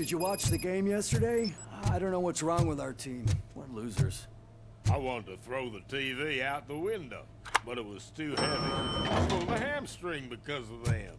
Did you watch the game yesterday? I don't know what's wrong with our team. We're losers. I wanted to throw the TV out the window, but it was too heavy. I pulled a hamstring because of them.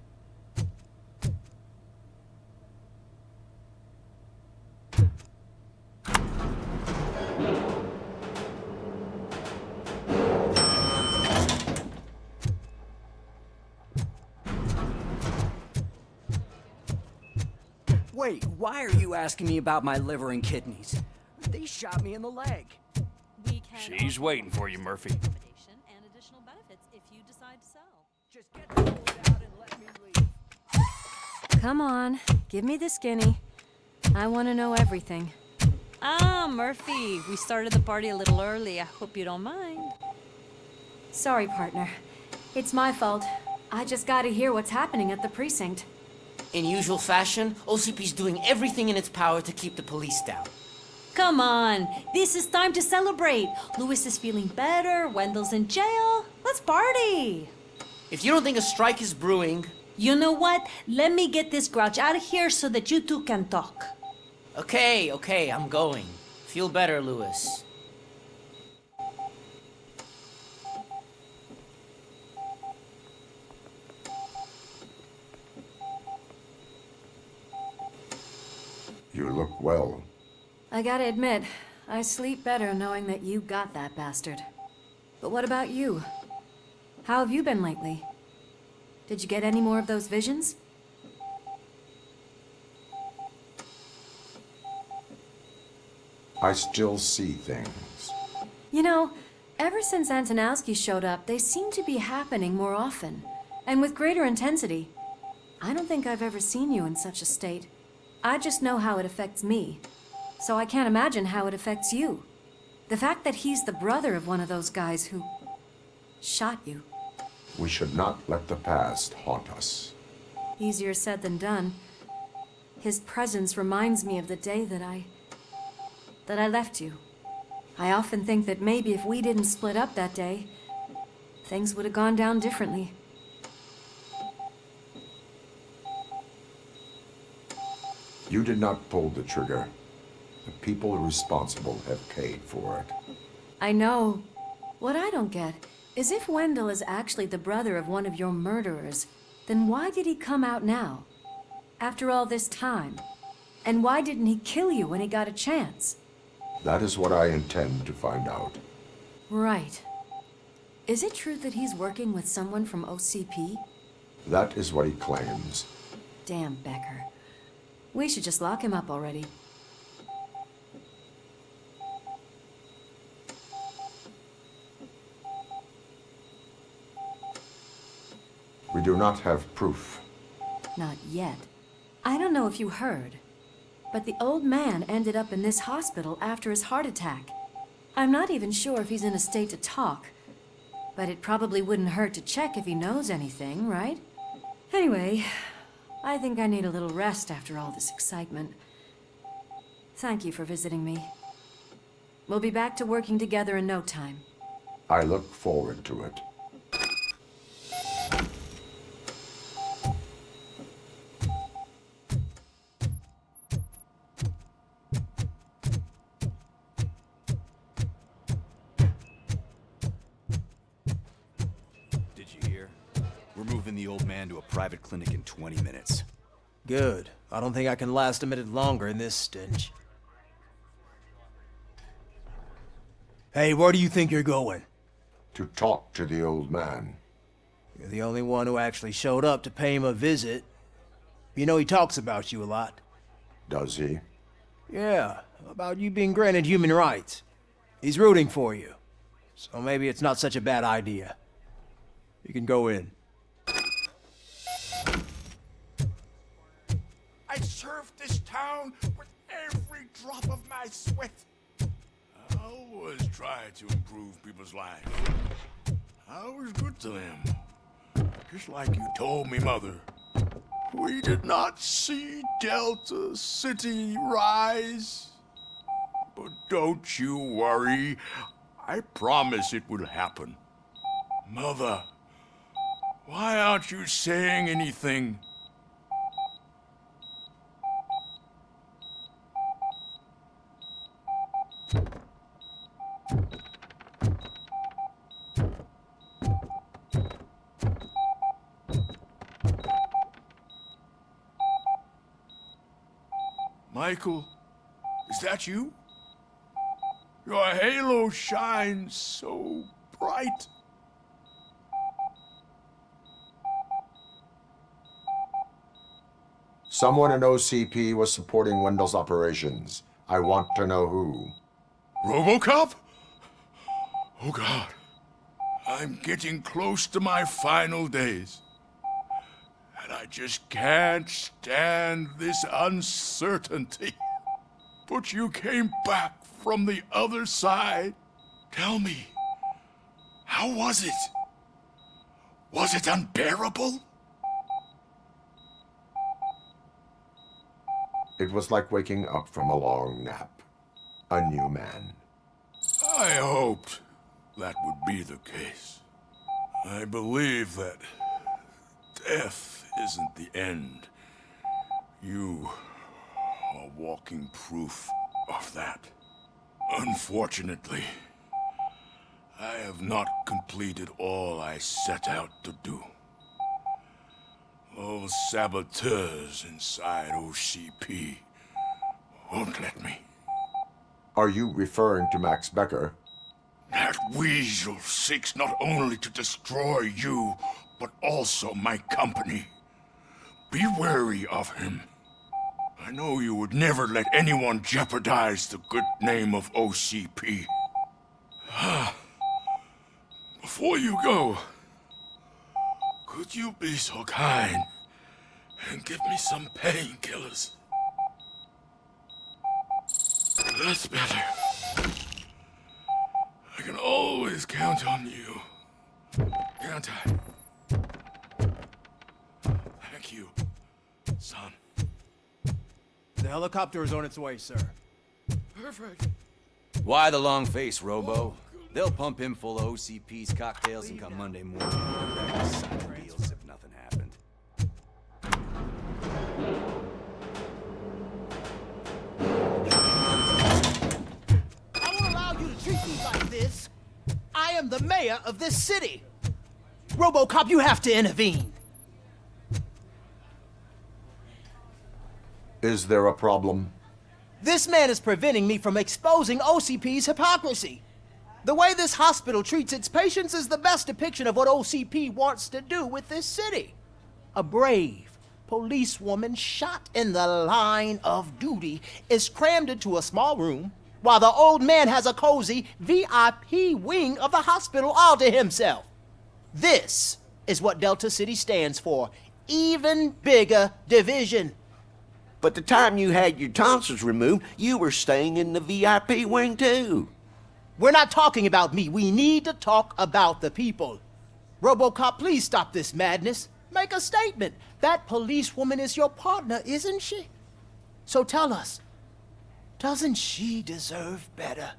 Wait, why are you asking me about my liver and kidneys? They shot me in the leg. She's waiting for you, Murphy. And additional benefits if you decide to sell. Just get the food out and let me leave. Come on, give me the skinny. I want to know everything. Ah, Murphy, we started the party a little early. I hope you don't mind. Sorry, partner. It's my fault. I just gotta hear what's happening at the precinct. In usual fashion, OCP's doing everything in its power to keep the police down. Come on, this is time to celebrate. Louis is feeling better, Wendell's in jail. Let's party. If you don't think a strike is brewing... You know what? Let me get this grouch out of here so that you two can talk. Okay, I'm going. Feel better, Louis. You look well. I gotta admit, I sleep better knowing that you got that bastard. But what about you? How have you been lately? Did you get any more of those visions? I still see things. You know, ever since Antonowski showed up, they seem to be happening more often, and with greater intensity. I don't think I've ever seen you in such a state. I just know how it affects me, so I can't imagine how it affects you. The fact that he's the brother of one of those guys who shot you. We should not let the past haunt us. Easier said than done. His presence reminds me of the day that I left you. I often think that maybe if we didn't split up that day, things would have gone down differently. You did not pull the trigger. The people responsible have paid for it. I know. What I don't get is if Wendell is actually the brother of one of your murderers, then why did he come out now? After all this time? And why didn't he kill you when he got a chance? That is what I intend to find out. Right. Is it true that he's working with someone from OCP? That is what he claims. Damn Becker. We should just lock him up already. We do not have proof. Not yet. I don't know if you heard, but the old man ended up in this hospital after his heart attack. I'm not even sure if he's in a state to talk, but it probably wouldn't hurt to check if he knows anything, right? Anyway, I think I need a little rest after all this excitement. Thank you for visiting me. We'll be back to working together in no time. I look forward to it. Did you hear? We're moving the old man to a private clinic in 20 minutes. Good. I don't think I can last a minute longer in this stench. Hey, where do you think you're going? To talk to the old man. You're the only one who actually showed up to pay him a visit. You know he talks about you a lot. Does he? Yeah, about you being granted human rights. He's rooting for you. So maybe it's not such a bad idea. You can go in. I served this town with every drop of my sweat. I always try to improve people's lives. I was good to them. Just like you told me, Mother. We did not see Delta City rise. But don't you worry. I promise it will happen. Mother, why aren't you saying anything? Michael, is that you? Your halo shines so bright. Someone in OCP was supporting Wendell's operations. I want to know who. Robocop? Oh God. I'm getting close to my final days. And I just can't stand this uncertainty. But you came back from the other side. Tell me, how was it? Was it unbearable? It was like waking up from a long nap. A new man. I hoped that would be the case. I believe that death isn't the end. You are walking proof of that. Unfortunately, I have not completed all I set out to do. Those saboteurs inside OCP won't let me. Are you referring to Max Becker? That weasel seeks not only to destroy you, but also my company. Be wary of him. I know you would never let anyone jeopardize the good name of OCP. Before you go, could you be so kind and give me some painkillers? That's better. I can always count on you. Can't I? Thank you, son. The helicopter is on its way, sir. Perfect. Why the long face, Robo? They'll pump him full of OCP's cocktails and come Monday morning and go back to signing deals if nothing happened. I won't allow you to treat me like this. I am the mayor of this city. Robocop, you have to intervene. Is there a problem? This man is preventing me from exposing OCP's hypocrisy. The way this hospital treats its patients is the best depiction of what OCP wants to do with this city. A brave policewoman shot in the line of duty is crammed into a small room, while the old man has a cozy VIP wing of the hospital all to himself. This is what Delta City stands for. Even bigger division. But the time you had your tonsils removed, you were staying in the VIP wing too. We're not talking about me. We need to talk about the people. Robocop, please stop this madness. Make a statement. That policewoman is your partner, isn't she? So tell us, doesn't she deserve better?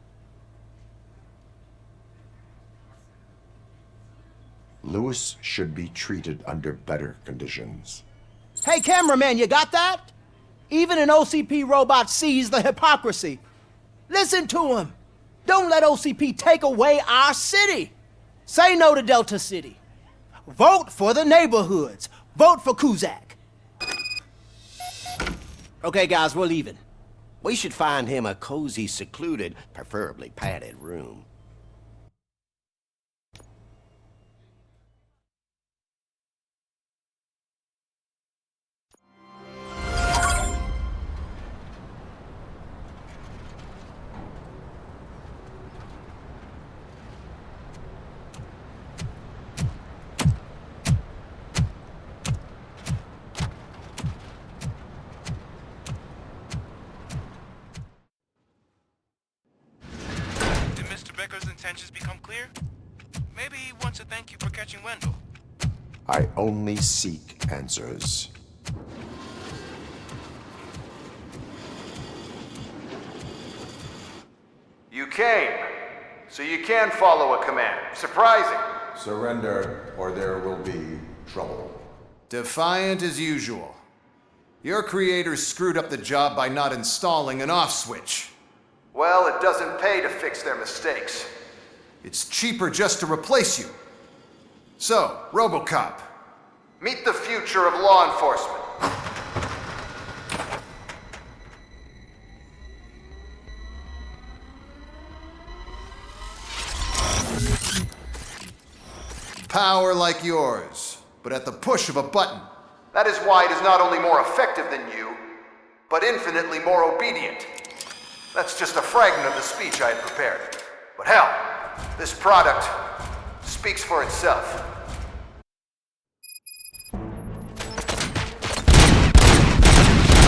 Lewis should be treated under better conditions. Hey, cameraman, you got that? Even an OCP robot sees the hypocrisy. Listen to him. Don't let OCP take away our city. Say no to Delta City. Vote for the neighborhoods. Vote for Kuzak. Okay, guys, we're leaving. We should find him a cozy, secluded, preferably padded room. Becker's intentions become clear? Maybe he wants to thank you for catching Wendell. I only seek answers. You came, so you can follow a command. Surprising. Surrender, or there will be trouble. Defiant as usual. Your creators screwed up the job by not installing an off switch. Well, it doesn't pay to fix their mistakes. It's cheaper just to replace you. So, Robocop. Meet the future of law enforcement. Power like yours, but at the push of a button. That is why it is not only more effective than you, but infinitely more obedient. That's just a fragment of the speech I had prepared. But hell, this product speaks for itself.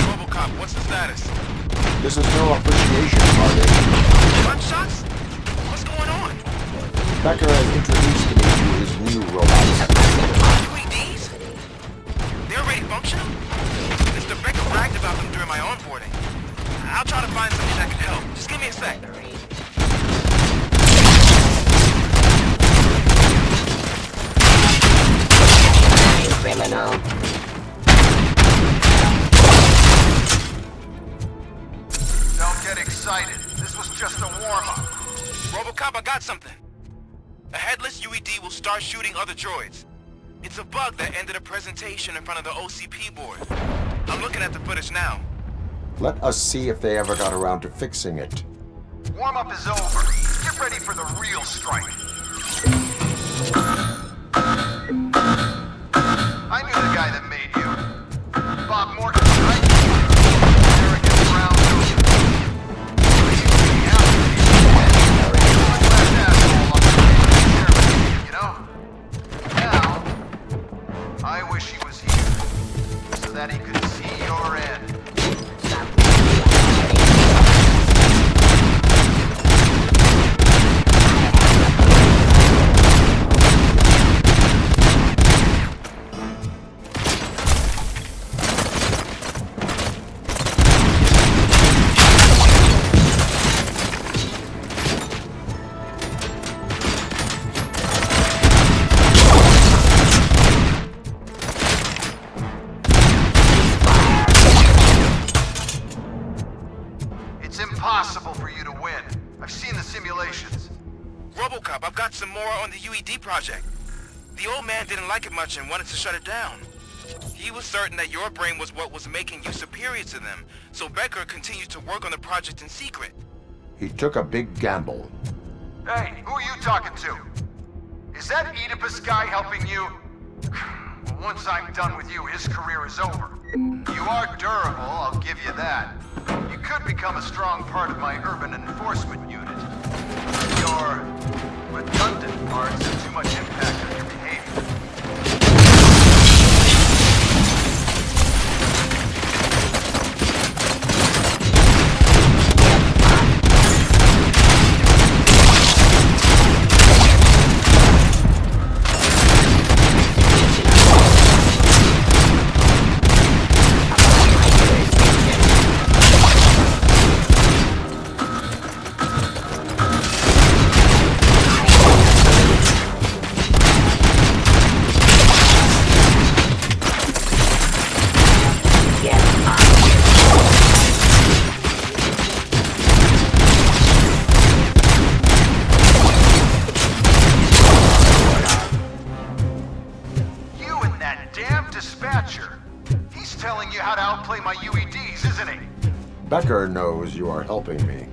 Robocop, what's the status? This is no appreciation party. Gunshots? What's going on? Becker has introduced me to his new robots. UEDs? They're already functional? Mr. Becker bragged about them during my onboarding. I'll try to find something that can help. Just give me a sec. Criminal. Don't get excited. This was just a warm-up. Robocop, I got something. A headless UED will start shooting other droids. It's a bug that ended a presentation in front of the OCP board. I'm looking at the footage now. Let us see if they ever got around to fixing it. Warm-up is over. Get ready for the real strike. I knew the guy that made you. Bob Morton, right? Arrogant brown nose. You know? Now, I wish he was here, so that he could see your end. It's impossible for you to win. I've seen the simulations. Robocop, I've got some more on the UED project. The old man didn't like it much and wanted to shut it down. He was certain that your brain was what was making you superior to them, so Becker continued to work on the project in secret. He took a big gamble. Hey, who are you talking to? Is that Oedipus guy helping you? Well, once I'm done with you, his career is over. You are durable, I'll give you that. You could become a strong part of my urban enforcement unit. Your redundant parts have too much impact on your behavior. He's telling you how to outplay my UEDs, isn't he? Becker knows you are helping me.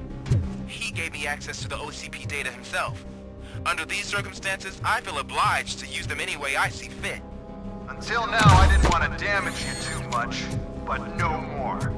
He gave me access to the OCP data himself. Under these circumstances, I feel obliged to use them any way I see fit. Until now, I didn't want to damage you too much, but no more.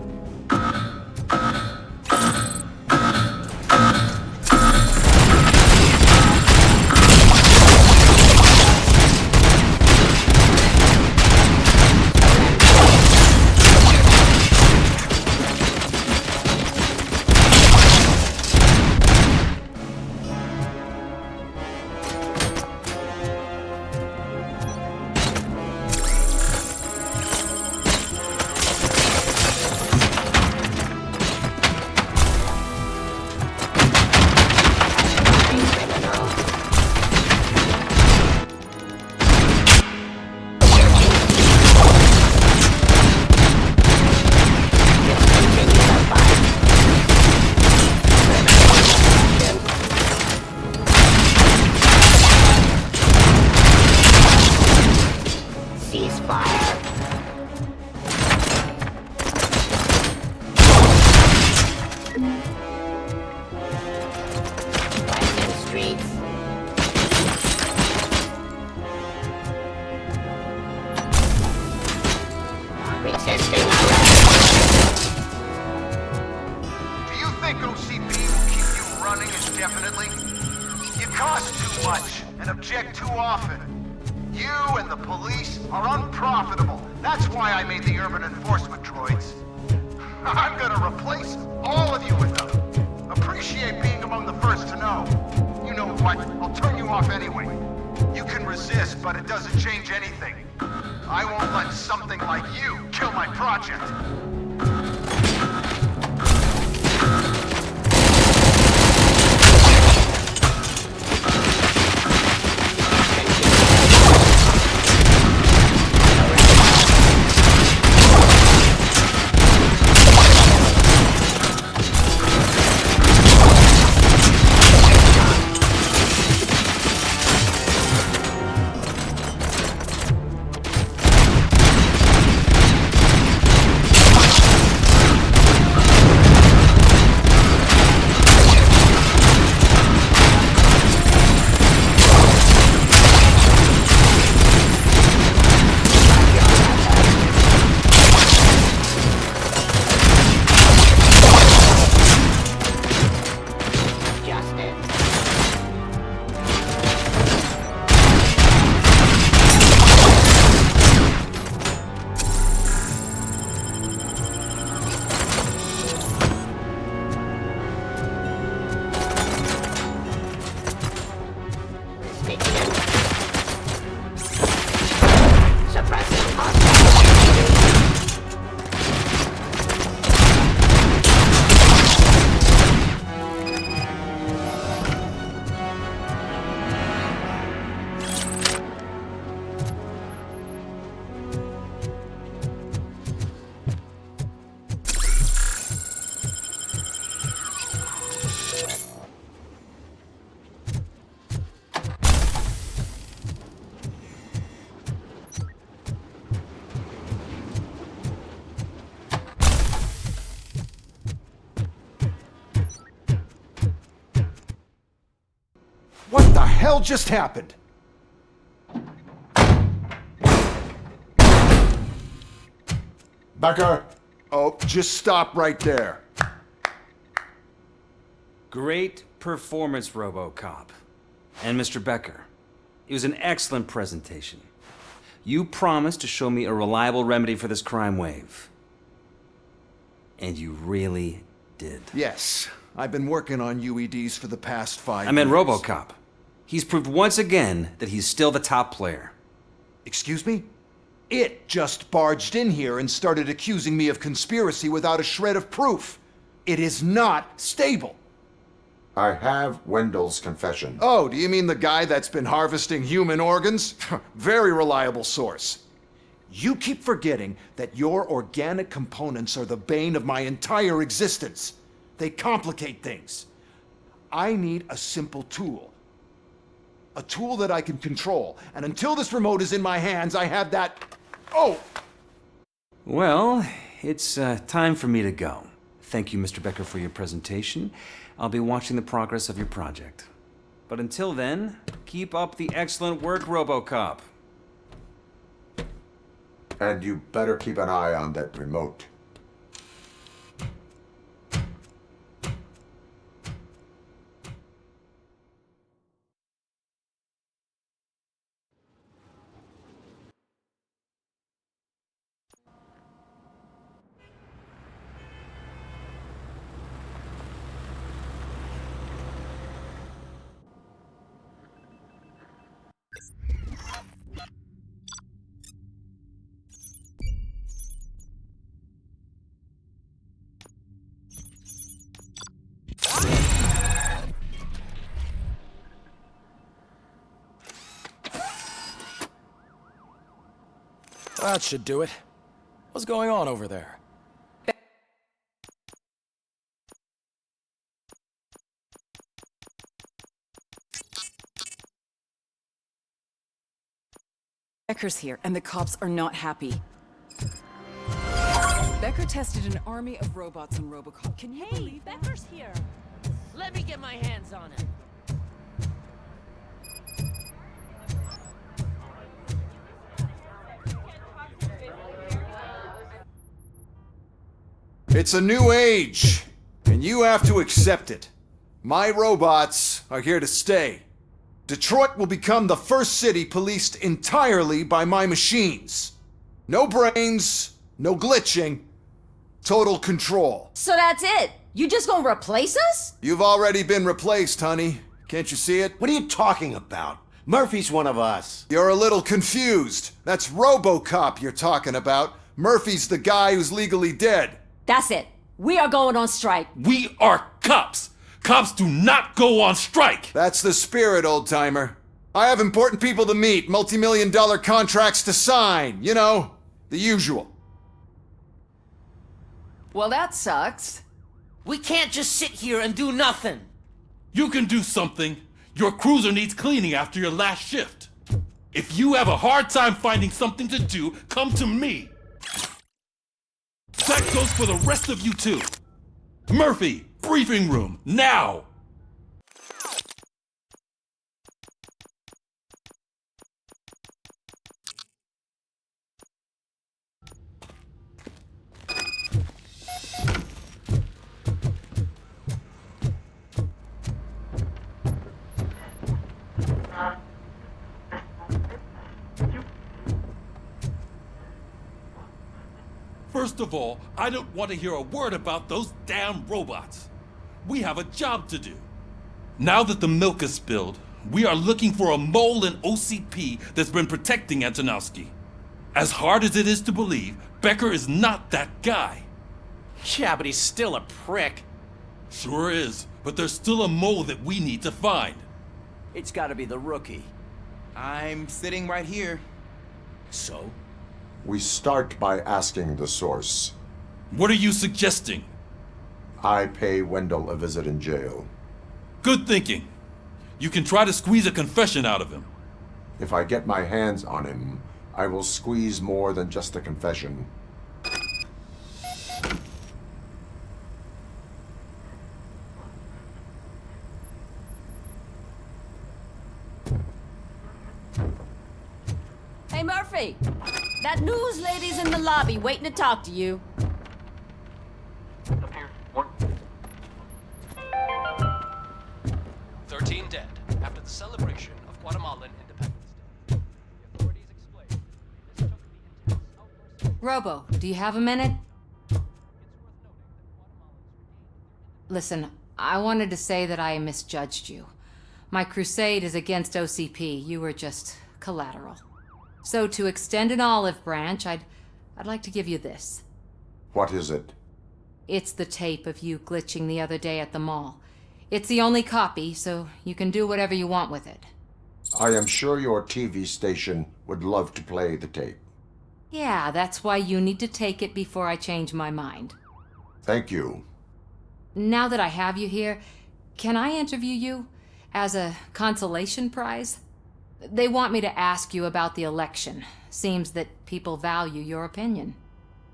and object too often. You and the police are unprofitable. That's why I made the urban enforcement droids. I'm gonna replace all of you with them. Appreciate being among the first to know. You know what? I'll turn you off anyway. You can resist, but it doesn't change anything. I won't let something like you kill my project. What the hell just happened? Becker! Oh, just stop right there. Great performance, Robocop. And Mr. Becker, it was an excellent presentation. You promised to show me a reliable remedy for this crime wave. And you really did. Yes, I've been working on UEDs for the past 5 years. I meant Robocop. He's proved once again that he's still the top player. Excuse me? It just barged in here and started accusing me of conspiracy without a shred of proof. It is not stable. I have Wendell's confession. Oh, do you mean the guy that's been harvesting human organs? Very reliable source. You keep forgetting that your organic components are the bane of my entire existence. They complicate things. I need a simple tool. A tool that I can control. And until this remote is in my hands, I have that... Oh! Well, it's time for me to go. Thank you, Mr. Becker, for your presentation. I'll be watching the progress of your project. But until then, keep up the excellent work, Robocop. And you better keep an eye on that remote. That should do it. What's going on over there? Becker's here, and the cops are not happy. Becker tested an army of robots on Robocop. Can you believe that? Becker's here. Let me get my hands on him. It's a new age, and you have to accept it. My robots are here to stay. Detroit will become the first city policed entirely by my machines. No brains, no glitching, total control. So that's it? You just gonna replace us? You've already been replaced, honey. Can't you see it? What are you talking about? Murphy's one of us. You're a little confused. That's Robocop you're talking about. Murphy's the guy who's legally dead. That's it. We are going on strike. We are cops. Cops do not go on strike. That's the spirit, old-timer. I have important people to meet, multi-million-dollar contracts to sign. You know, the usual. Well, that sucks. We can't just sit here and do nothing. You can do something. Your cruiser needs cleaning after your last shift. If you have a hard time finding something to do, come to me. That goes for the rest of you too. Murphy, briefing room, now! First of all, I don't want to hear a word about those damn robots. We have a job to do. Now that the milk is spilled, we are looking for a mole in OCP that's been protecting Antonowski. As hard as it is to believe, Becker is not that guy. Yeah, but he's still a prick. Sure is, but there's still a mole that we need to find. It's gotta be the rookie. I'm sitting right here. So? We start by asking the source. What are you suggesting? I pay Wendell a visit in jail. Good thinking. You can try to squeeze a confession out of him. If I get my hands on him, I will squeeze more than just a confession. Hey, Murphy! That news lady's in the lobby waiting to talk to you. 13 dead after the celebration of Guatemalan Independence Day. The authorities explained this took the intense outburst. Robo, do you have a minute? Listen, I wanted to say that I misjudged you. My crusade is against OCP. You were just collateral. So to extend an olive branch, I'd like to give you this. What is it? It's the tape of you glitching the other day at the mall. It's the only copy, so you can do whatever you want with it. I am sure your TV station would love to play the tape. Yeah, that's why you need to take it before I change my mind. Thank you. Now that I have you here, can I interview you as a consolation prize? They want me to ask you about the election. Seems that people value your opinion.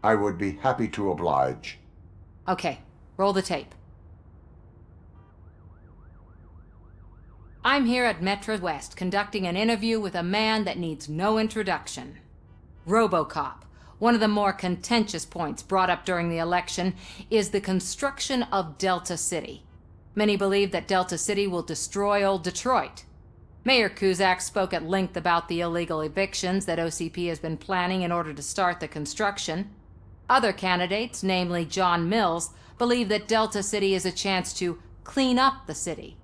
I would be happy to oblige. Okay, roll the tape. I'm here at Metro West conducting an interview with a man that needs no introduction. Robocop. One of the more contentious points brought up during the election is the construction of Delta City. Many believe that Delta City will destroy old Detroit. Mayor Cusack spoke at length about the illegal evictions that OCP has been planning in order to start the construction. Other candidates, namely John Mills, believe that Delta City is a chance to clean up the city.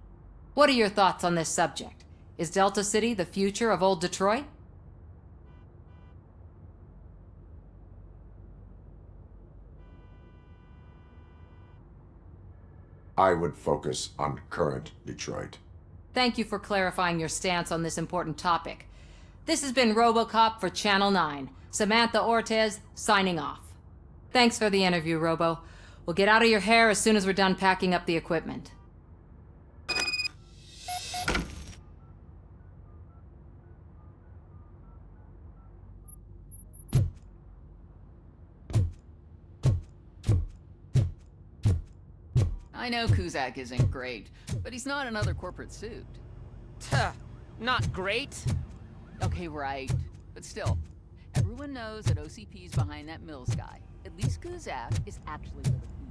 What are your thoughts on this subject? Is Delta City the future of old Detroit? I would focus on current Detroit. Thank you for clarifying your stance on this important topic. This has been Robocop for Channel 9. Samantha Ortez, signing off. Thanks for the interview, Robo. We'll get out of your hair as soon as we're done packing up the equipment. I know Cusack isn't great, but he's not another corporate suit. Tuh, not great. Okay, right. But still, everyone knows that OCP's behind that Mills guy. At least Cusack is actually for the people.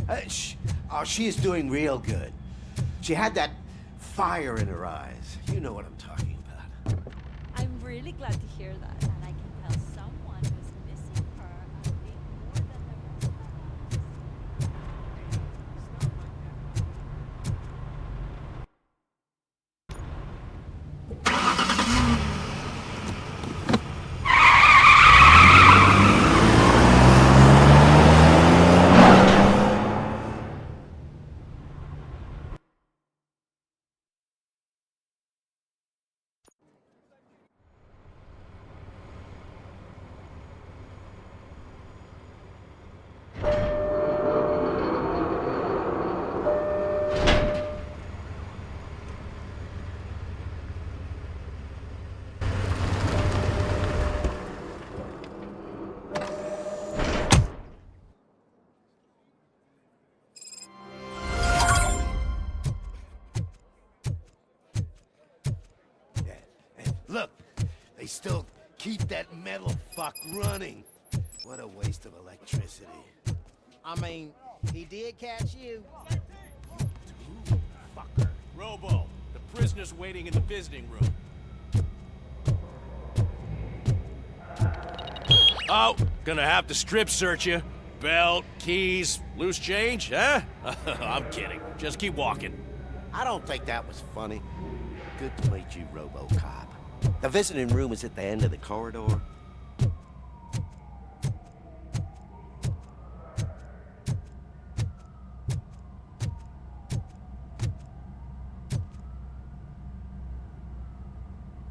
Oh, she is doing real good. She had that fire in her eyes. You know what I'm talking about. I'm really glad to hear that. And I can tell someone who's missing her a bit more than the rest of us. Look, they still keep that metal fuck running. What a waste of electricity. I mean, he did catch you. Fucker. Robo, the prisoner's waiting in the visiting room. Oh, gonna have to strip search you. Belt, keys, loose change, huh? I'm kidding. Just keep walking. I don't think that was funny. Good to meet you, Robocop. The visiting room is at the end of the corridor.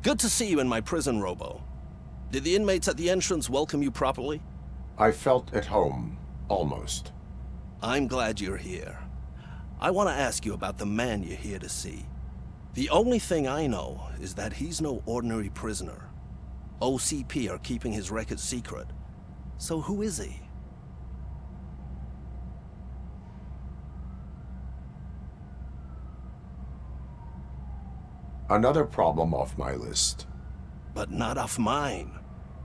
Good to see you in my prison, Robo. Did the inmates at the entrance welcome you properly? I felt at home, almost. I'm glad you're here. I want to ask you about the man you're here to see. The only thing I know is that he's no ordinary prisoner. OCP are keeping his record secret. So who is he? Another problem off my list. But not off mine.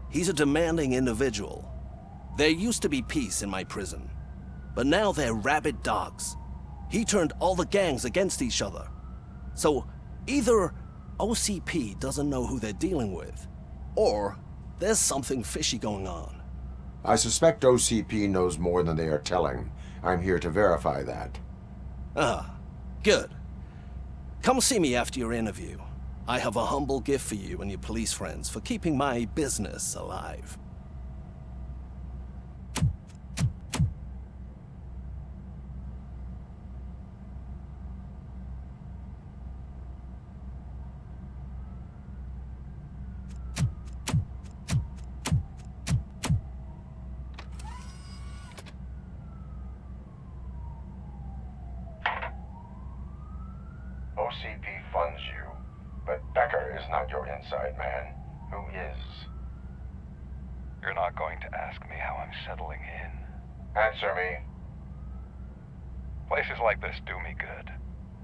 He's a demanding individual. There used to be peace in my prison, but now they're rabid dogs. He turned all the gangs against each other. So either OCP doesn't know who they're dealing with, or there's something fishy going on. I suspect OCP knows more than they are telling. I'm here to verify that. Ah, good. Come see me after your interview. I have a humble gift for you and your police friends for keeping my business alive. OCP funds you, but Becker is not your inside man. Who is? You're not going to ask me how I'm settling in. Answer me. Places like this do me good.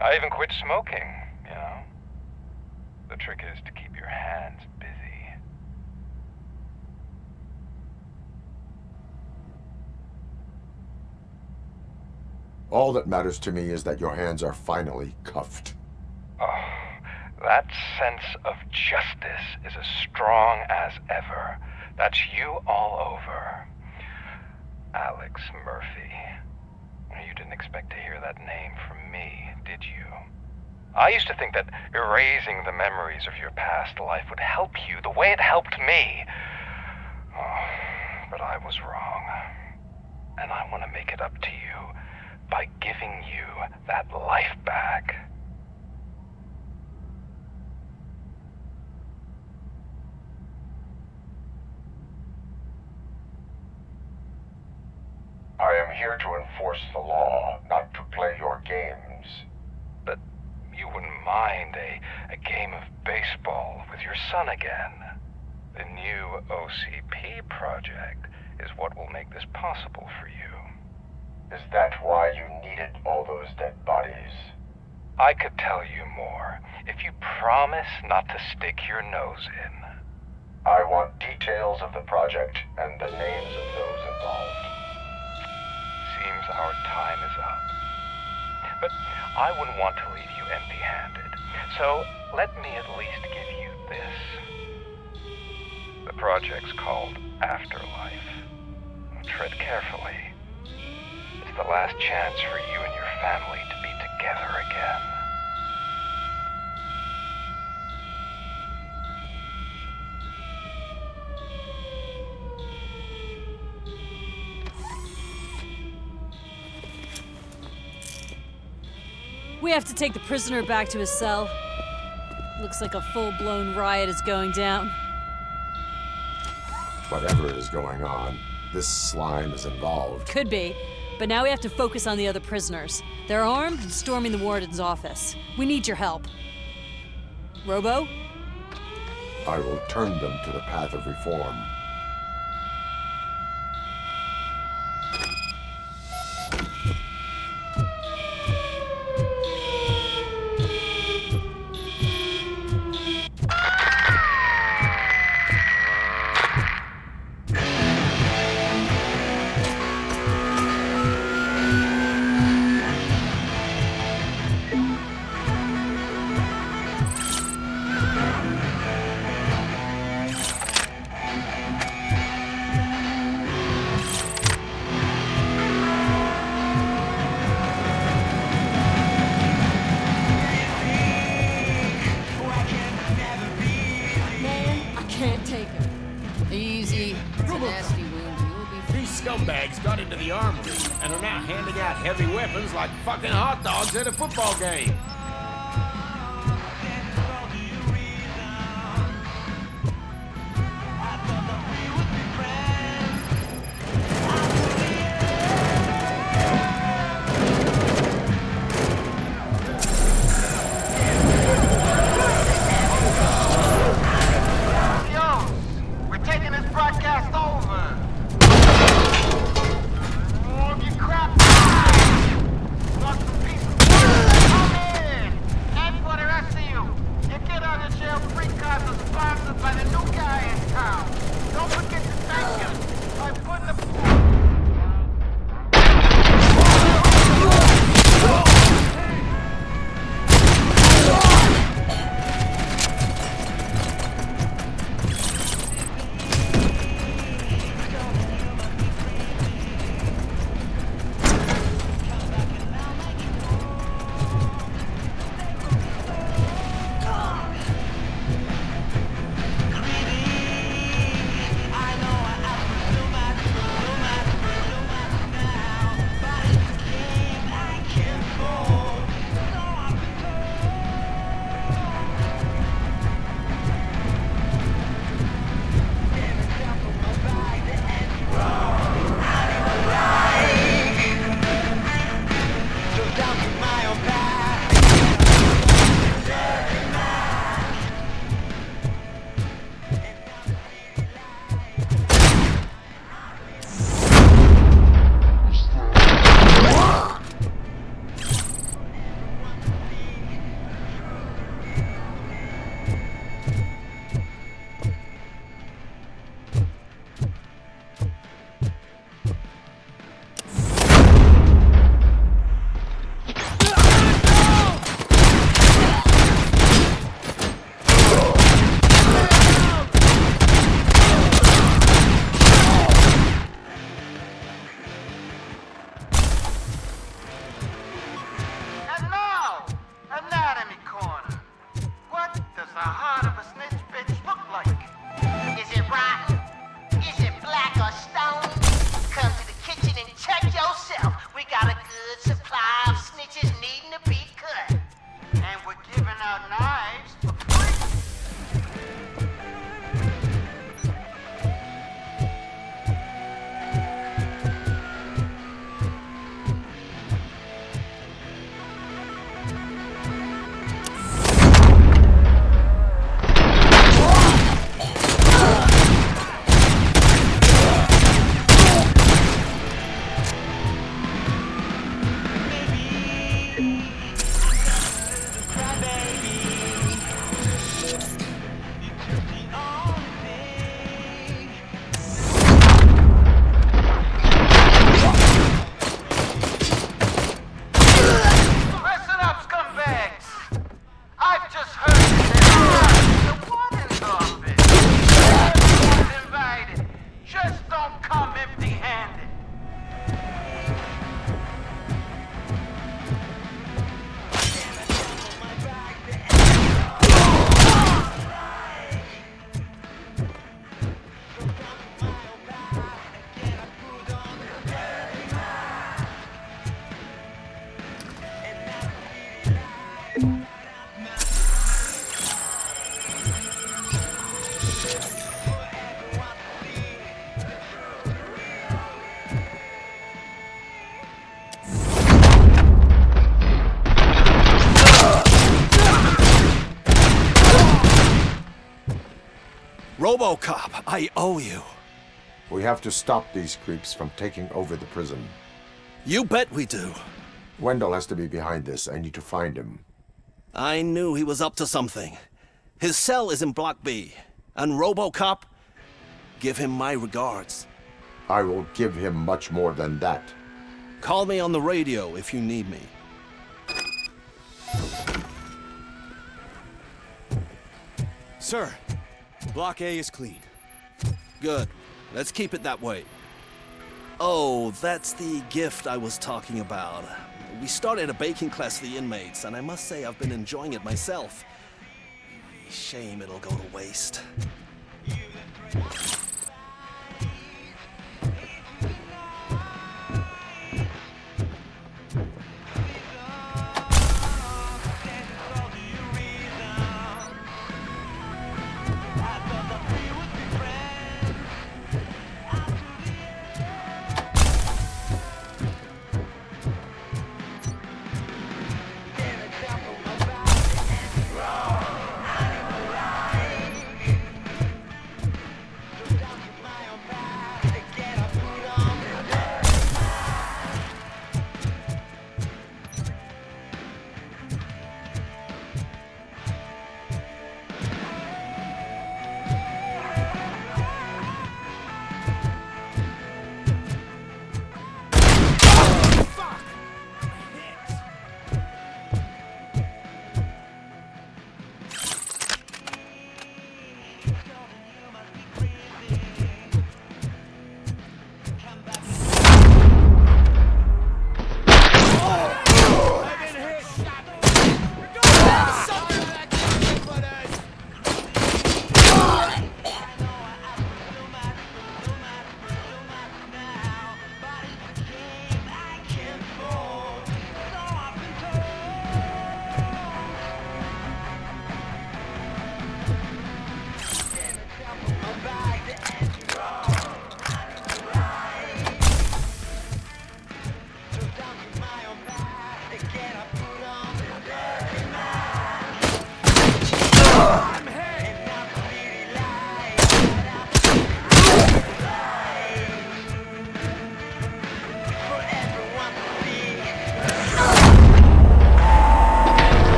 I even quit smoking, you know? The trick is to keep your hands busy. All that matters to me is that your hands are finally cuffed. Oh, that sense of justice is as strong as ever. That's you all over. Alex Murphy. You didn't expect to hear that name from me, did you? I used to think that erasing the memories of your past life would help you the way it helped me. Oh, but I was wrong. And I want to make it up to you by giving you that life back. I am here to enforce the law, not to play your games. But you wouldn't mind a game of baseball with your son again. The new OCP project is what will make this possible for you. Is that why you needed all those dead bodies? I could tell you more if you promise not to stick your nose in. I want details of the project and the names of those involved. Seems our our time is up. But I wouldn't want to leave you empty-handed, so let me at least give you this. The project's called Afterlife. Tread carefully. It's the last chance for you and your family to be together again. We have to take the prisoner back to his cell. Looks like a full-blown riot is going down. Whatever is going on, this slime is involved. Could be, but now we have to focus on the other prisoners. They're armed and storming the warden's office. We need your help. Robo? I will turn them to the path of reform. Easy. It's a nasty wound. You'll be free. These scumbags got into the armory and are now handing out heavy weapons like fucking hot dogs at a football game. Robocop, I owe you. We have to stop these creeps from taking over the prison. You bet we do. Wendell has to be behind this. I need to find him. I knew he was up to something. His cell is in Block B. And Robocop, give him my regards. I will give him much more than that. Call me on the radio if you need me. Sir, Block A is clean. Good. Let's keep it that way. Oh, that's the gift I was talking about. We started a baking class for the inmates, and I must say I've been enjoying it myself. Shame it'll go to waste.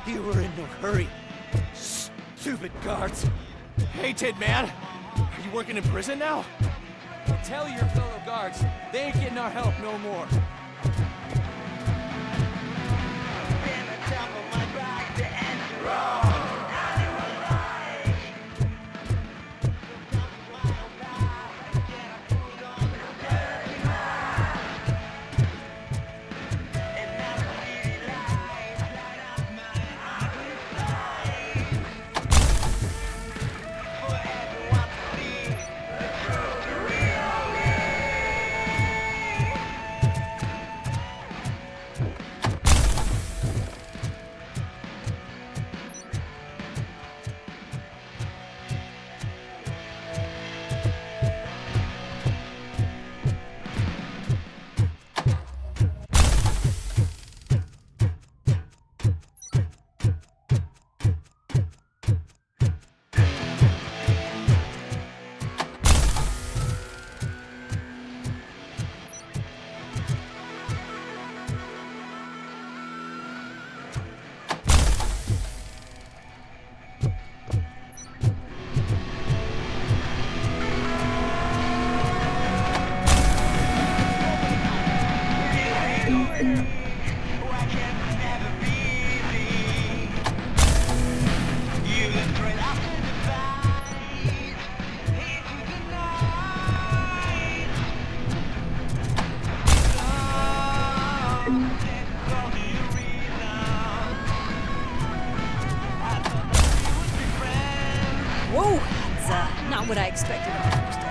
You were in no hurry. Stupid guards. Hey, Tid, man. Are you working in prison now? Tell your fellow guards they ain't getting our help no more. Whoa, that's not what I expected on Thursday.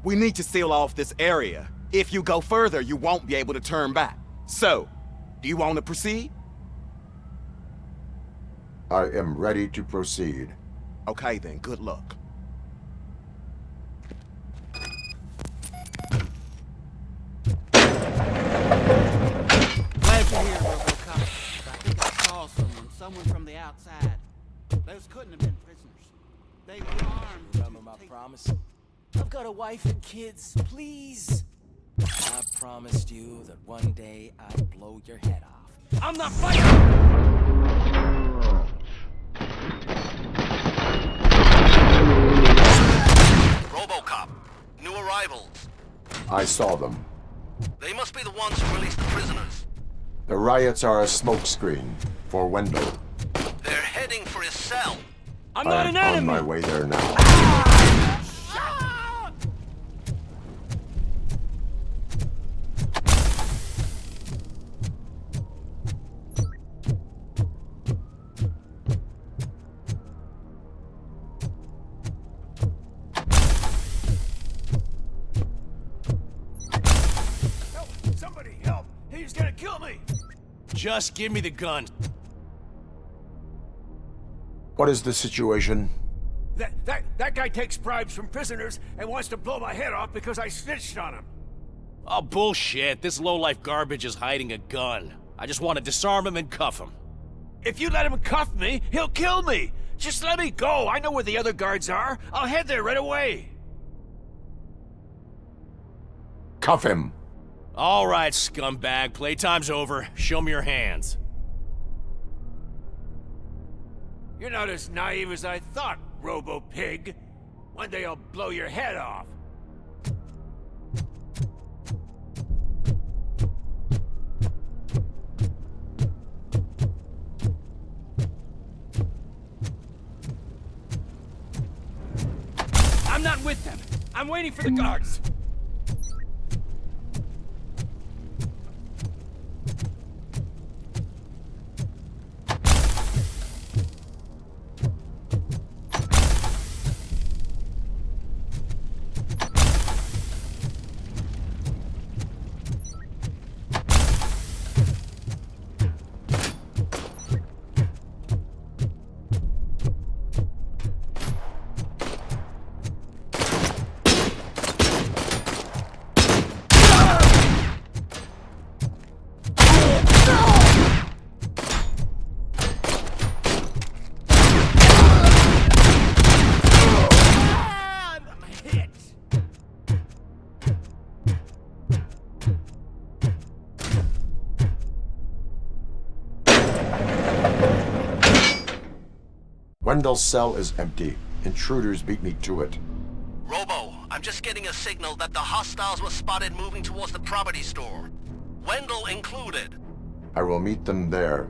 We need to seal off this area. If you go further, you won't be able to turn back. So, do you want to proceed? I am ready to proceed. Okay then, good luck. Glad you're here, Robocop. I think I saw someone from the outside. Those couldn't have been prisoners. They were armed. Remember my promise? I've got a wife and kids. Please. I promised you that one day I'd blow your head off. I'm not fighting! Robocop. New arrivals. I saw them. They must be the ones who released the prisoners. The riots are a smokescreen for Wendell. They're heading for his cell. I'm not an enemy! On my way there now. Somebody help! He's gonna kill me! Just give me the gun. What is the situation? That guy takes bribes from prisoners and wants to blow my head off because I snitched on him. Oh, bullshit. This low-life garbage is hiding a gun. I just want to disarm him and cuff him. If you let him cuff me, he'll kill me! Just let me go! I know where the other guards are! I'll head there right away! Cuff him! All right, scumbag. Playtime's over. Show me your hands. You're not as naive as I thought, Robo-Pig. One day I'll blow your head off. I'm not with them. I'm waiting for the guards. Wendell's cell is empty. Intruders beat me to it. Robo, I'm just getting a signal that the hostiles were spotted moving towards the property store. Wendell included. I will meet them there.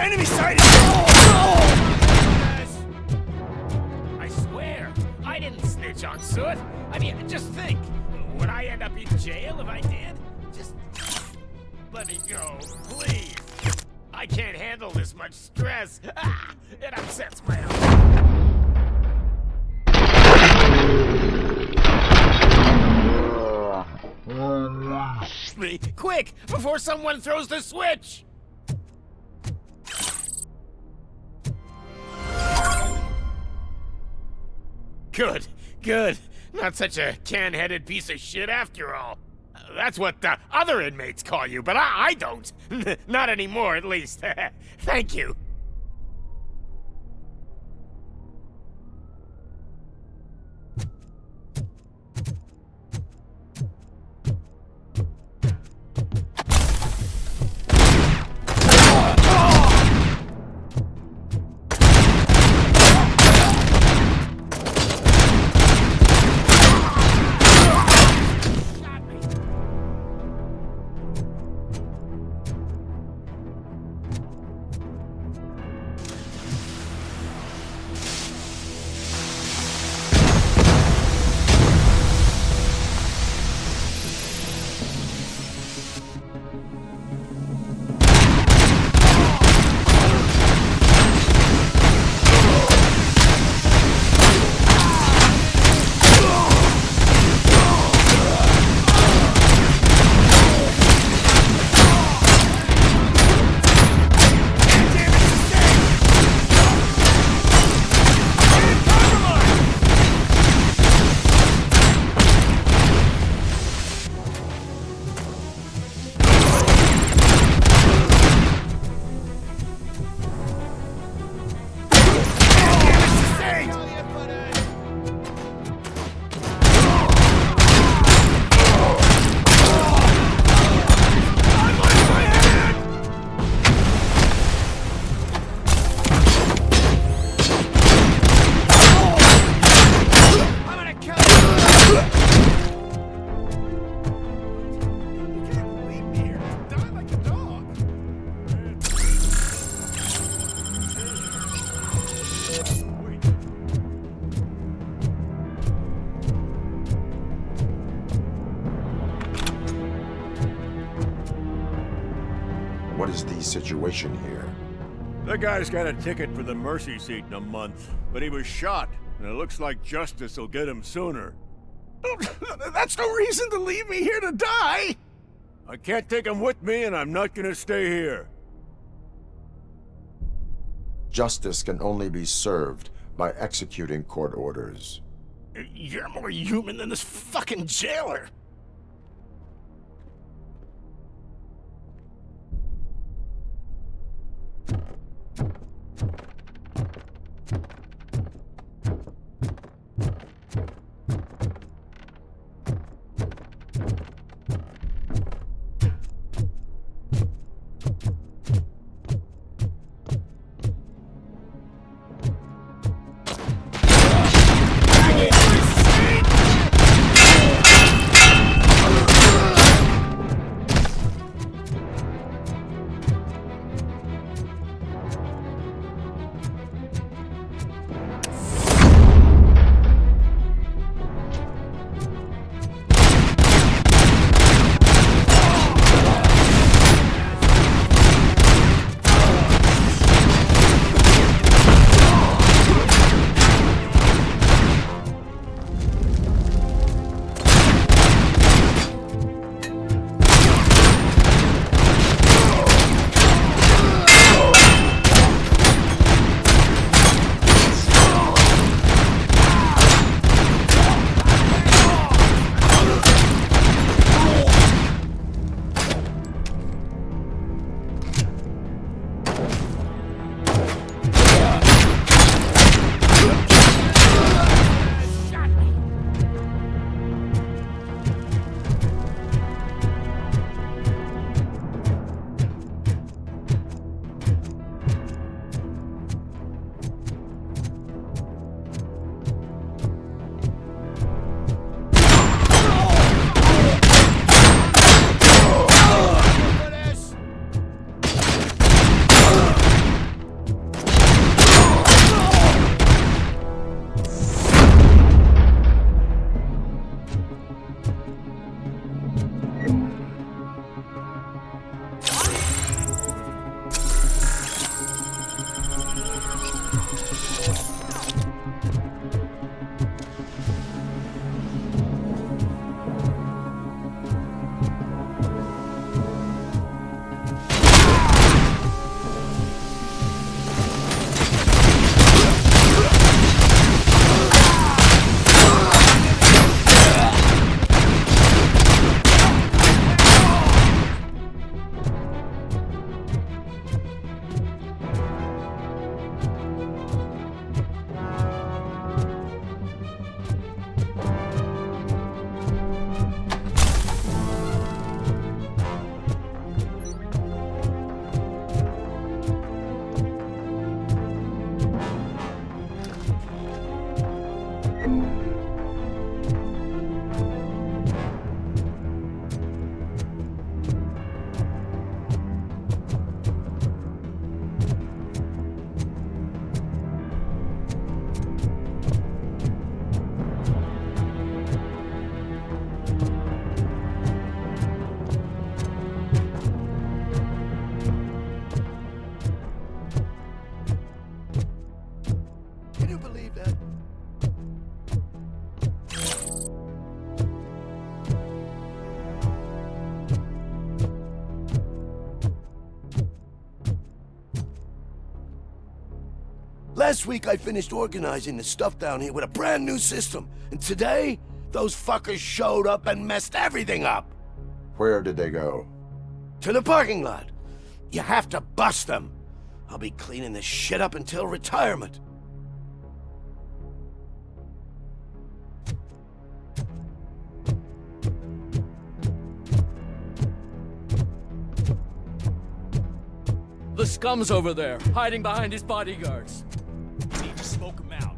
Enemy sighted! I swear, I didn't snitch on Soot. I mean, just think. Would I end up in jail if I did? Just let me go, please. I can't handle this much stress. Ah, it upsets my health. Quick, before someone throws the switch! Good, good. Not such a can-headed piece of shit after all. That's what the other inmates call you, but I don't. Not anymore, at least. Thank you. What is the situation here? The guy's got a ticket for the mercy seat in a month, but he was shot, and it looks like justice will get him sooner. That's no reason to leave me here to die! I can't take him with me, and I'm not gonna stay here. Justice can only be served by executing court orders. You're more human than this fucking jailer! Last week I finished organizing the stuff down here with a brand new system. And today, those fuckers showed up and messed everything up. Where did they go? To the parking lot. You have to bust them. I'll be cleaning this shit up until retirement. The scum's over there, hiding behind his bodyguards. We need to smoke him out.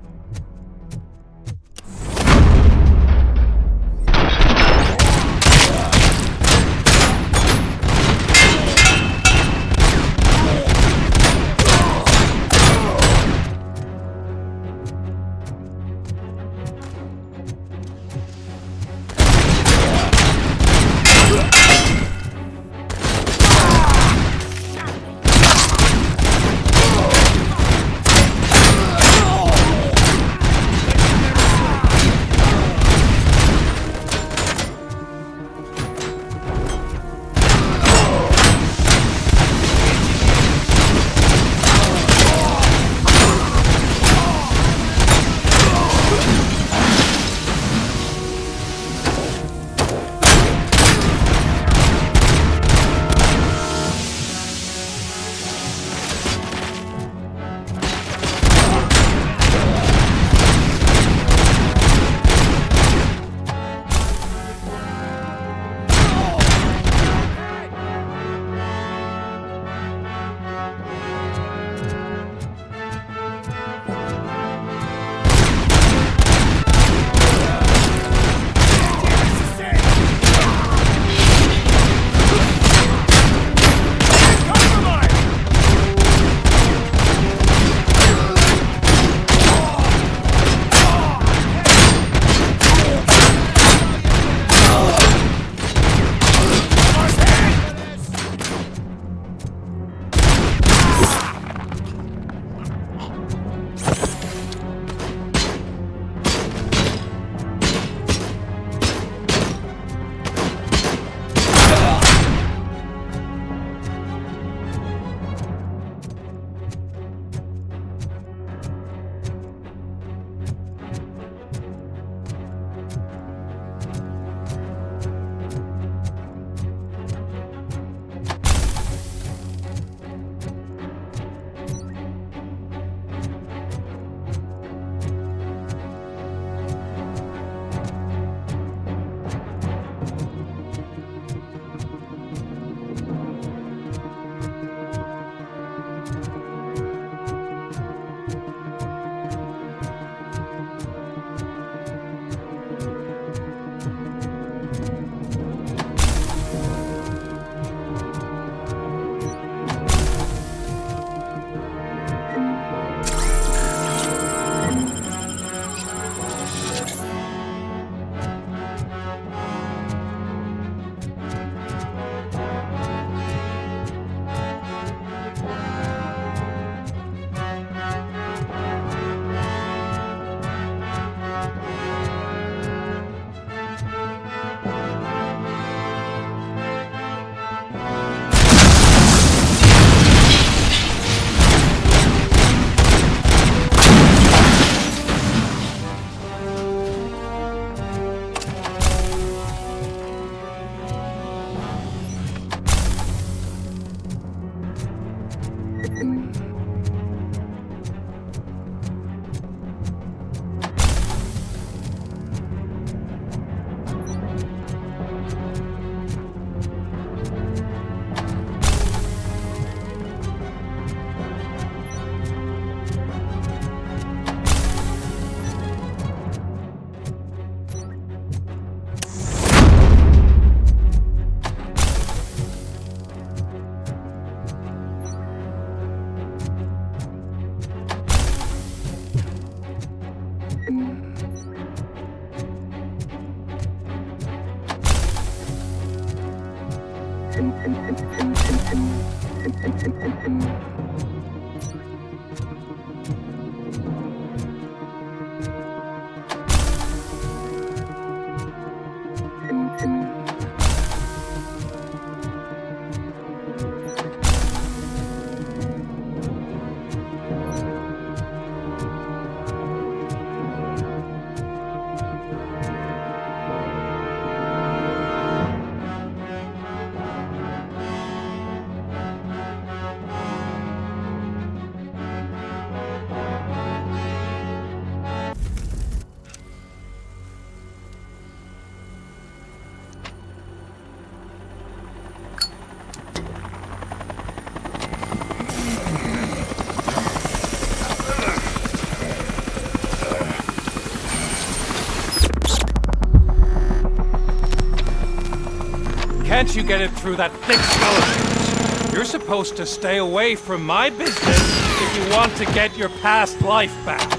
Can't you get it through that thick skeleton? You're supposed to stay away from my business if you want to get your past life back.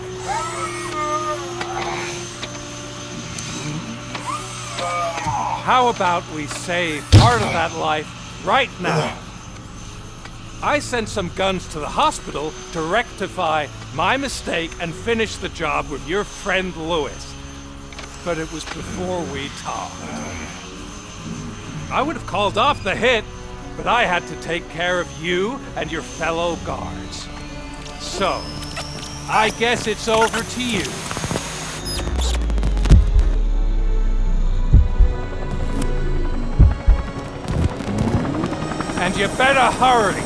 How about we save part of that life right now? I sent some guns to the hospital to rectify my mistake and finish the job with your friend Lewis. But it was before we talked. I would have called off the hit, but I had to take care of you and your fellow guards. So, I guess it's over to you. And you better hurry.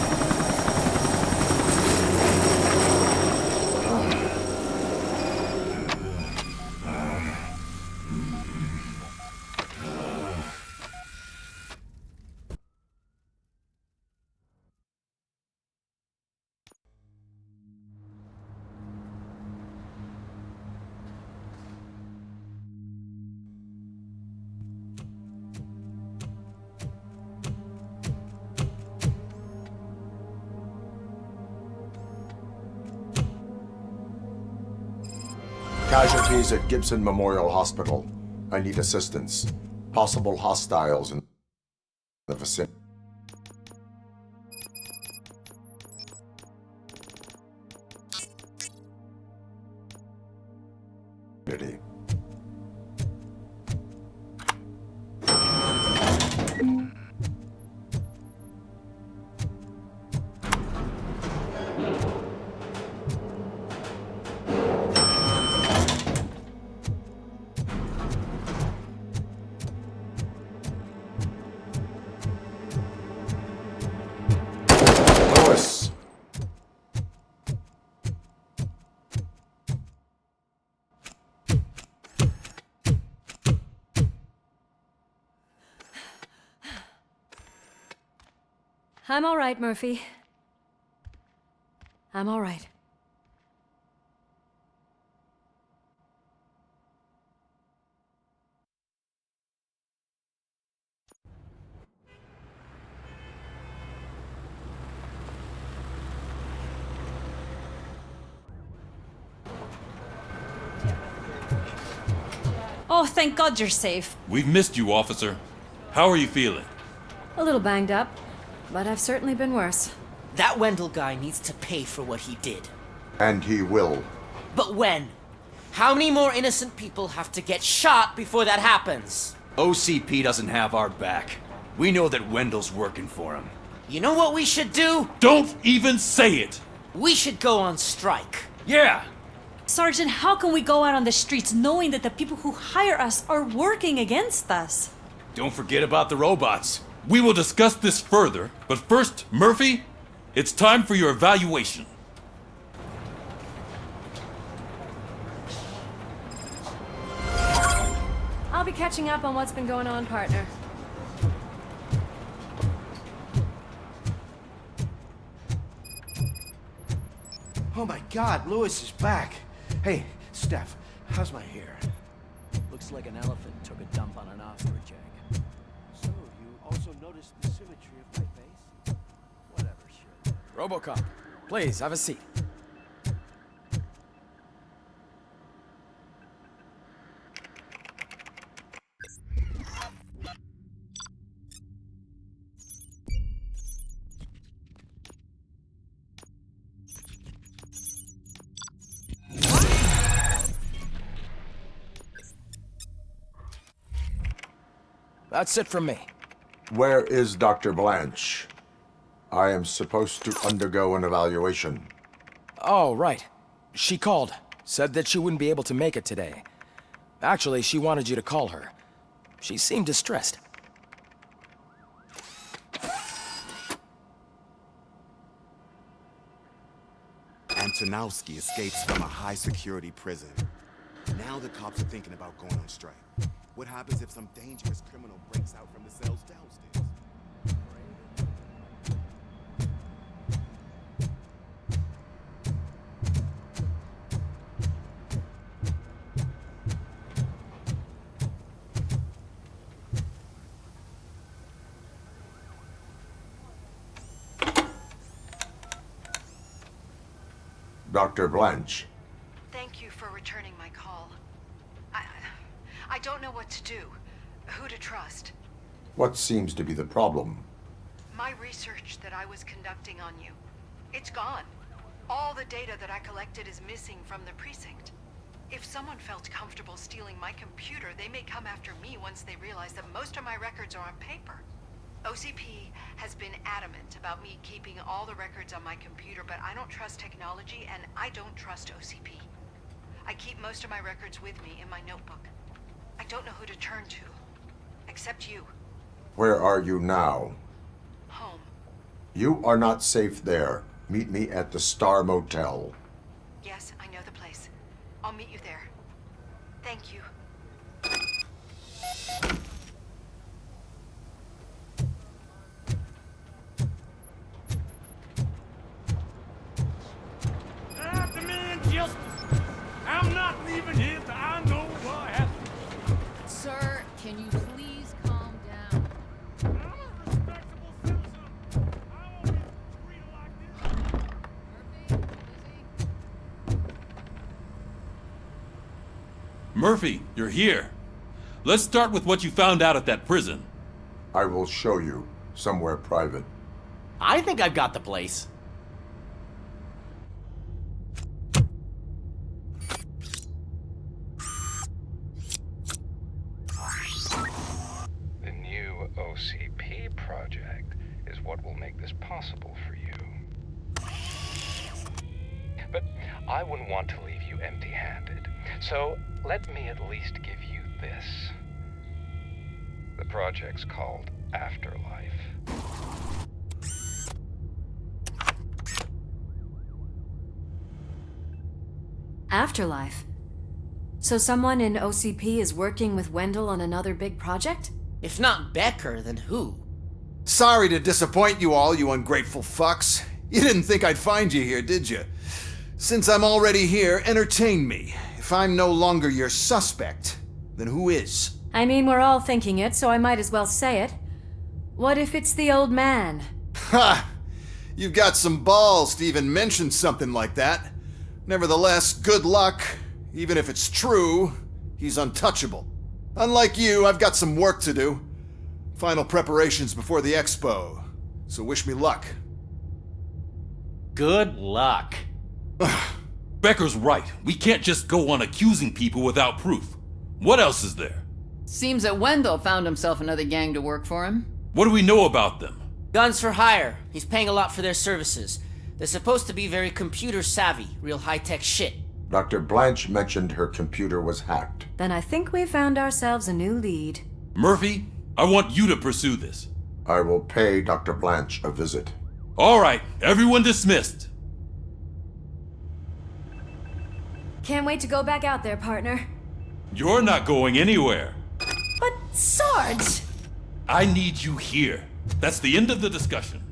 Casualties at Gibson Memorial Hospital. I need assistance. Possible hostiles in the vicinity. I'm all right, Murphy. I'm all right. Oh, thank God you're safe. We've missed you, officer. How are you feeling? A little banged up, but I've certainly been worse. That Wendell guy needs to pay for what he did. And he will. But when? How many more innocent people have to get shot before that happens? OCP doesn't have our back. We know that Wendell's working for him. You know what we should do? Don't even say it! We should go on strike. Yeah! Sergeant, how can we go out on the streets knowing that the people who hire us are working against us? Don't forget about the robots. We will discuss this further, but first, Murphy, it's time for your evaluation. I'll be catching up on what's been going on, partner. Oh my God, Lewis is back. Hey, Steph, how's my hair? Looks like an elephant took a dump on an ostrich egg. So, you also noticed the symmetry of my face? Whatever, sure. Robocop, please, have a seat. That's it from me. Where is Dr. Blanche? I am supposed to undergo an evaluation. Oh, right. She called. Said that she wouldn't be able to make it today. Actually, she wanted you to call her. She seemed distressed. Antonowski escapes from a high-security prison. Now the cops are thinking about going on strike. What happens if some dangerous criminal breaks out from the cells downstairs? Dr. Blanche. Thank you for returning my call. I don't know what to do. Who to trust. What seems to be the problem? My research that I was conducting on you. It's gone. All the data that I collected is missing from the precinct. If someone felt comfortable stealing my computer, they may come after me once they realize that most of my records are on paper. OCP has been adamant about me keeping all the records on my computer, but I don't trust technology and I don't trust OCP. I keep most of my records with me in my notebook. I don't know who to turn to, except you. Where are you now? Home. You are not safe there. Meet me at the Star Motel. Yes, I know the place. I'll meet you there. Thank you. I demand justice. I'm not leaving here till I know what happened. Sir, can you please calm down? I'm a respectable citizen. I won't be treated like this. Murphy, you're here. Let's start with what you found out at that prison. I will show you somewhere private. I think I've got the place. The new OCP project is what will make this possible for you. But I wouldn't want to leave you empty-handed. So let me at least give you this. The project's called Afterlife. Afterlife? So someone in OCP is working with Wendell on another big project? If not Becker, then who? Sorry to disappoint you all, you ungrateful fucks. You didn't think I'd find you here, did you? Since I'm already here, entertain me. If I'm no longer your suspect, then who is? I mean, we're all thinking it, so I might as well say it. What if it's the old man? Ha! You've got some balls to even mention something like that. Nevertheless, good luck. Even if it's true, he's untouchable. Unlike you, I've got some work to do. Final preparations before the expo. So wish me luck. Good luck. Becker's right. We can't just go on accusing people without proof. What else is there? Seems that Wendell found himself another gang to work for him. What do we know about them? Guns for hire. He's paying a lot for their services. They're supposed to be very computer savvy, real high-tech shit. Dr. Blanche mentioned her computer was hacked. Then I think we found ourselves a new lead. Murphy, I want you to pursue this. I will pay Dr. Blanche a visit. All right, everyone dismissed. Can't wait to go back out there, partner. You're not going anywhere. But, Sarge! I need you here. That's the end of the discussion.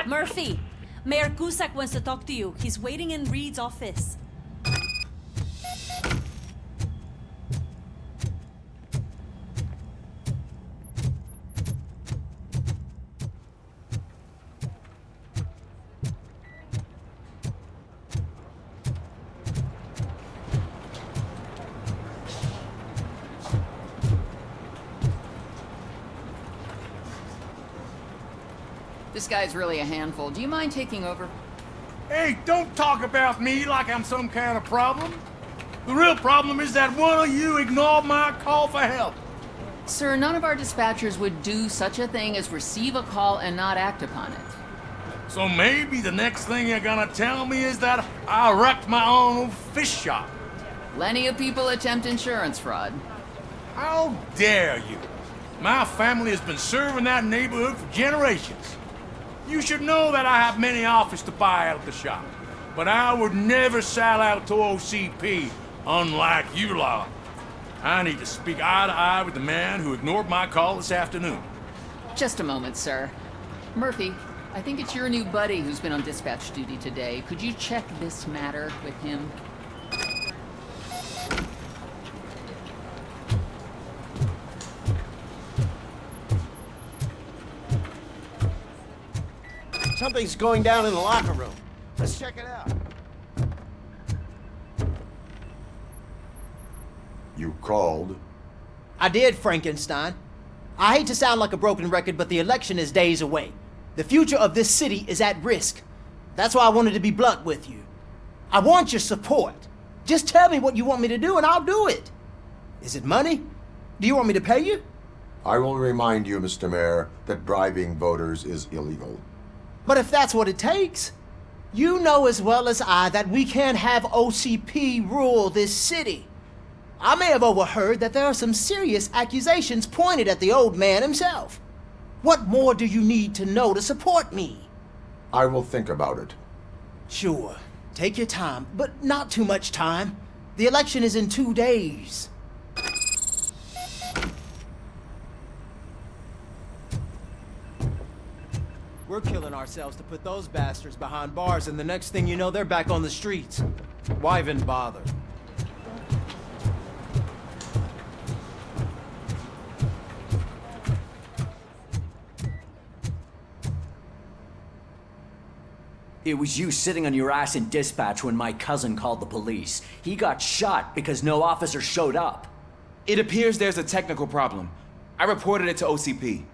Murphy, Mayor Cusack wants to talk to you. He's waiting in Reed's office. This guy's really a handful. Do you mind taking over? Hey, don't talk about me like I'm some kind of problem. The real problem is that one of you ignored my call for help. Sir, none of our dispatchers would do such a thing as receive a call and not act upon it. So maybe the next thing you're gonna tell me is that I wrecked my own fish shop. Plenty of people attempt insurance fraud. How dare you? My family has been serving that neighborhood for generations. You should know that I have many offers to buy out the shop. But I would never sell out to OCP, unlike you lot. I need to speak eye to eye with the man who ignored my call this afternoon. Just a moment, sir. Murphy, I think it's your new buddy who's been on dispatch duty today. Could you check this matter with him? Something's going down in the locker room. Let's check it out. You called? I did, Frankenstein. I hate to sound like a broken record, but the election is days away. The future of this city is at risk. That's why I wanted to be blunt with you. I want your support. Just tell me what you want me to do and I'll do it. Is it money? Do you want me to pay you? I will remind you, Mr. Mayor, that bribing voters is illegal. But if that's what it takes, you know as well as I that we can't have OCP rule this city. I may have overheard that there are some serious accusations pointed at the old man himself. What more do you need to know to support me? I will think about it. Sure. Take your time, but not too much time. The election is in 2 days. We're killing ourselves to put those bastards behind bars, and the next thing you know, they're back on the streets. Why even bother? It was you sitting on your ass in dispatch when my cousin called the police. He got shot because no officer showed up. It appears there's a technical problem. I reported it to OCP.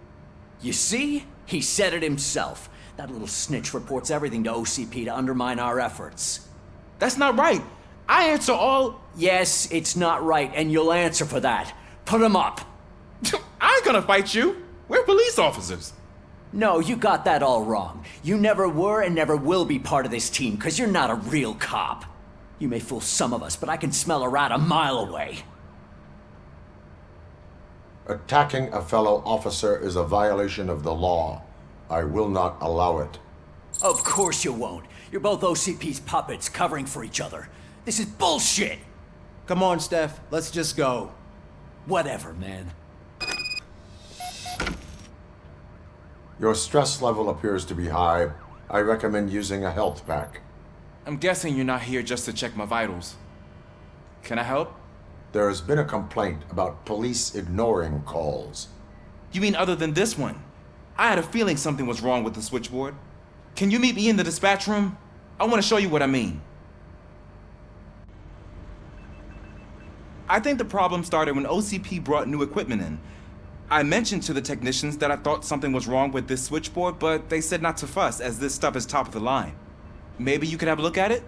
You see? He said it himself. That little snitch reports everything to OCP to undermine our efforts. That's not right. I answer all... Yes, it's not right, and you'll answer for that. Put him up. I ain't gonna fight you. We're police officers. No, you got that all wrong. You never were and never will be part of this team, because you're not a real cop. You may fool some of us, but I can smell a rat a mile away. Attacking a fellow officer is a violation of the law. I will not allow it. Of course you won't. You're both OCP's puppets covering for each other. This is bullshit! Come on, Steph. Let's just go. Whatever, man. Your stress level appears to be high. I recommend using a health pack. I'm guessing you're not here just to check my vitals. Can I help? There has been a complaint about police ignoring calls. You mean other than this one? I had a feeling something was wrong with the switchboard. Can you meet me in the dispatch room? I want to show you what I mean. I think the problem started when OCP brought new equipment in. I mentioned to the technicians that I thought something was wrong with this switchboard, but they said not to fuss, as this stuff is top of the line. Maybe you could have a look at it?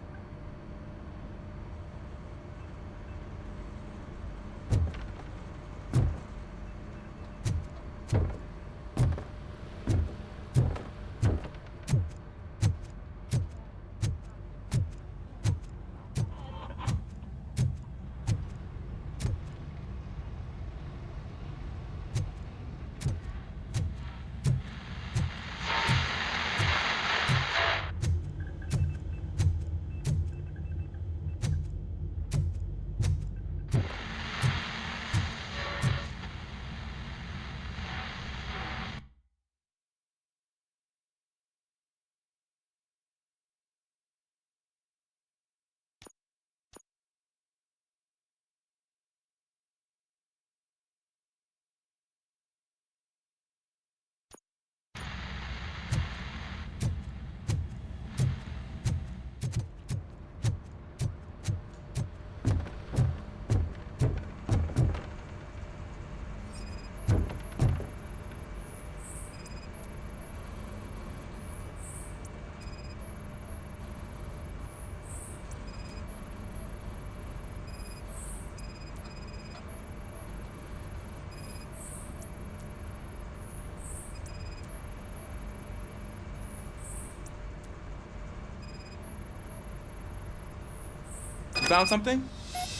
You found something?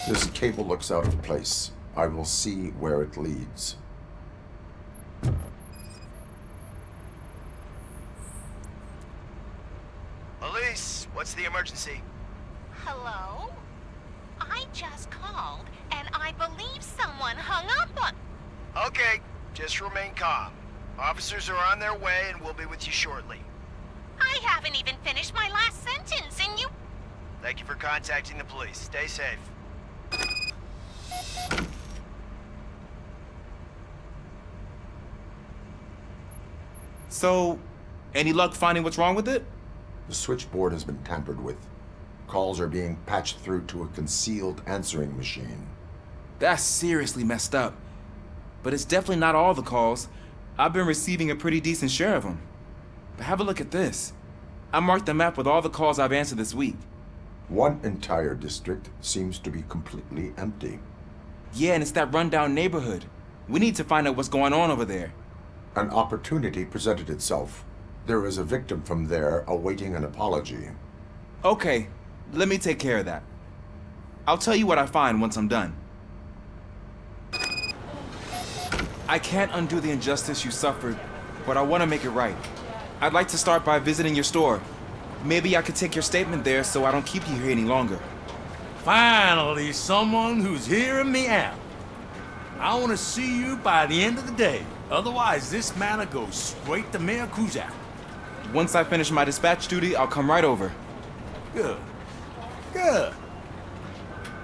This cable looks out of place. I will see where it leads. Police, what's the emergency? Hello? I just called, and I believe someone hung up on... Okay, just remain calm. Officers are on their way, and we'll be with you shortly. I haven't even finished my last sentence, and you... Thank you for contacting the police. Stay safe. So, Any luck finding what's wrong with it? The switchboard has been tampered with. Calls are being patched through to a concealed answering machine. That's seriously messed up. But it's definitely not all the calls. I've been receiving a pretty decent share of them. But have a look at this. I marked the map with all the calls I've answered this week. One entire district seems to be completely empty. Yeah, and it's that rundown neighborhood. We need to find out what's going on over there. An opportunity presented itself. There is a victim from there awaiting an apology. Okay, let me take care of that. I'll tell you what I find once I'm done. I can't undo the injustice you suffered, but I want to make it right. I'd like to start by visiting your store. Maybe I could take your statement there so I don't keep you here any longer. Finally, someone who's hearing me out. I want to see you by the end of the day. Otherwise, this matter goes straight to Mayor Kuzak. Once I finish my dispatch duty, I'll come right over. Good. Good.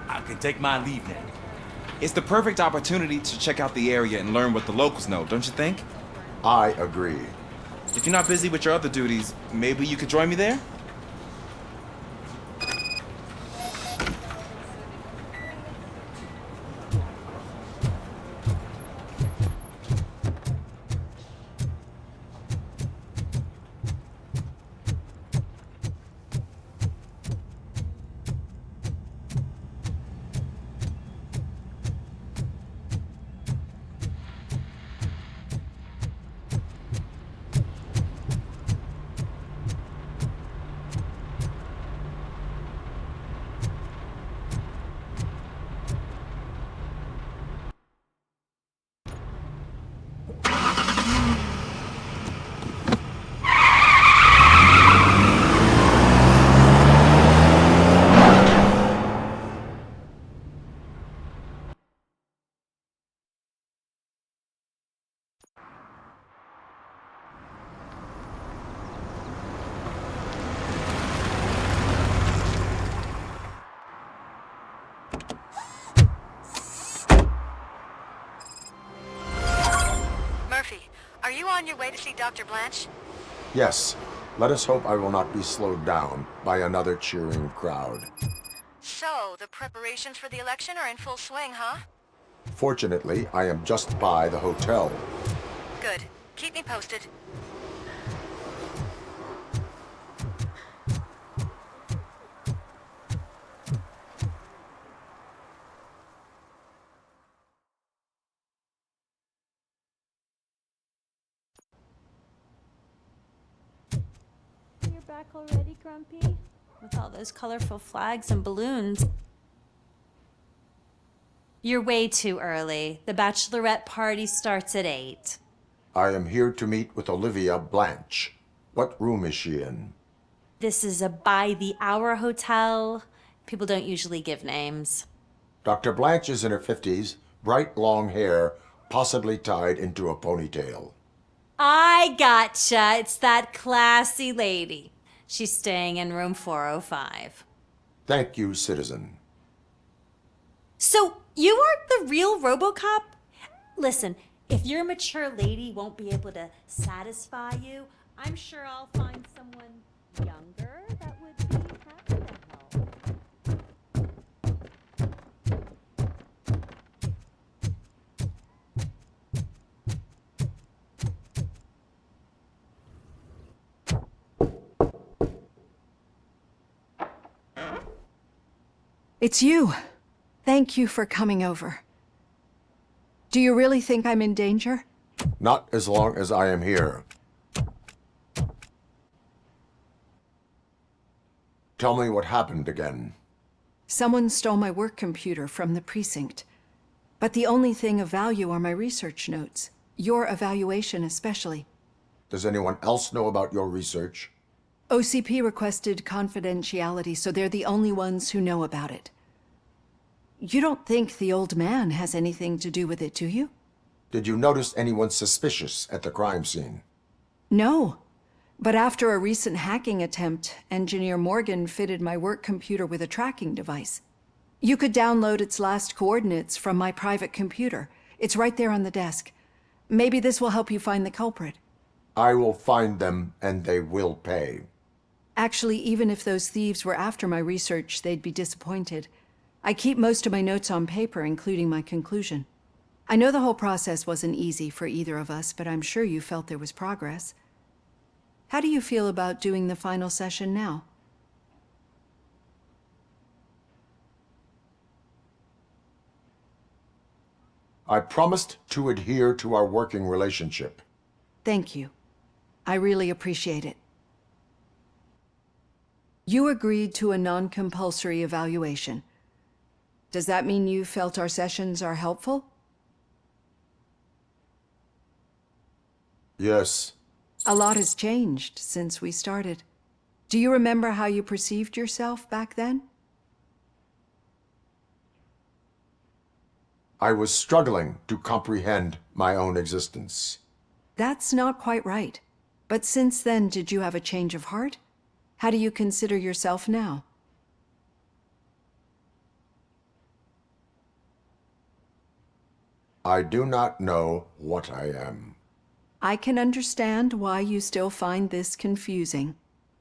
I can take my leave now. It's the perfect opportunity to check out the area and learn what the locals know, don't you think? I agree. If you're not busy with your other duties, maybe you could join me there? Are you on your way to see Dr. Blanche? Yes. Let us hope I will not be slowed down by another cheering crowd. So, the preparations for the election are in full swing, huh? Fortunately, I am just by the hotel. Good. Keep me posted. You're back already, Grumpy? With all those colorful flags and balloons. You're way too early. The bachelorette party starts at 8. I am here to meet with Olivia Blanche. What room is she in? This is a by-the-hour hotel. People don't usually give names. Dr. Blanche is in her 50s, bright long hair, possibly tied into a ponytail. I gotcha. It's that classy lady. She's staying in room 405. Thank you, citizen. So, you aren't the real Robocop? Listen, if your mature lady won't be able to satisfy you, I'm sure I'll find someone younger that would be happy to help. It's you. Thank you for coming over. Do you really think I'm in danger? Not as long as I am here. Tell me what happened again. Someone stole my work computer from the precinct. But the only thing of value are my research notes. Your evaluation especially. Does anyone else know about your research? OCP requested confidentiality, so they're the only ones who know about it. You don't think the old man has anything to do with it, do you? Did you notice anyone suspicious at the crime scene? No. But after a recent hacking attempt, Engineer Morgan fitted my work computer with a tracking device. You could download its last coordinates from my private computer. It's right there on the desk. Maybe this will help you find the culprit. I will find them, and they will pay. Actually, even if those thieves were after my research, they'd be disappointed. I keep most of my notes on paper, including my conclusion. I know the whole process wasn't easy for either of us, but I'm sure you felt there was progress. How do you feel about doing the final session now? I promised to adhere to our working relationship. Thank you. I really appreciate it. You agreed to a non-compulsory evaluation. Does that mean you felt our sessions are helpful? Yes. A lot has changed since we started. Do you remember how you perceived yourself back then? I was struggling to comprehend my own existence. That's not quite right. But since then, did you have a change of heart? How do you consider yourself now? I do not know what I am. I can understand why you still find this confusing.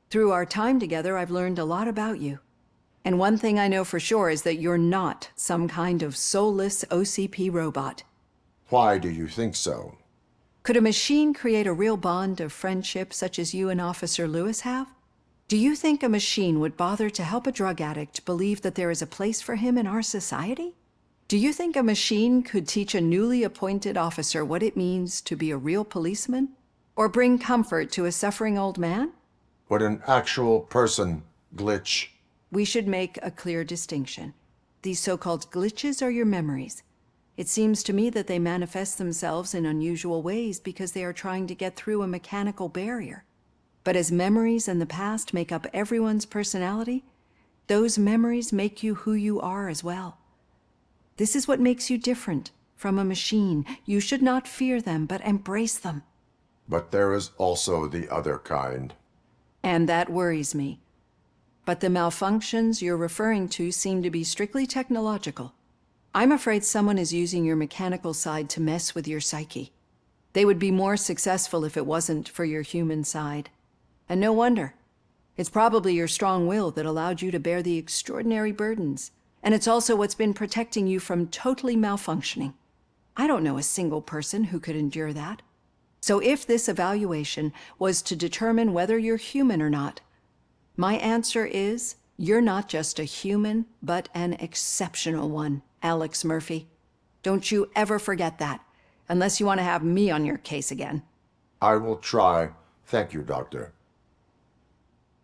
Through our time together, I've learned a lot about you. And one thing I know for sure is that you're not some kind of soulless OCP robot. Why do you think so? Could a machine create a real bond of friendship such as you and Officer Lewis have? Do you think a machine would bother to help a drug addict believe that there is a place for him in our society? Do you think a machine could teach a newly appointed officer what it means to be a real policeman? Or bring comfort to a suffering old man? Would an actual person glitch? We should make a clear distinction. These so-called glitches are your memories. It seems to me that they manifest themselves in unusual ways because they are trying to get through a mechanical barrier. But as memories and the past make up everyone's personality, those memories make you who you are as well. This is what makes you different from a machine. You should not fear them, but embrace them. But there is also the other kind. And that worries me. But the malfunctions you're referring to seem to be strictly technological. I'm afraid someone is using your mechanical side to mess with your psyche. They would be more successful if it wasn't for your human side. And no wonder. It's probably your strong will that allowed you to bear the extraordinary burdens. And it's also what's been protecting you from totally malfunctioning. I don't know a single person who could endure that. So if this evaluation was to determine whether you're human or not, my answer is, you're not just a human, but an exceptional one, Alex Murphy. Don't you ever forget that, unless you want to have me on your case again. I will try. Thank you, Doctor.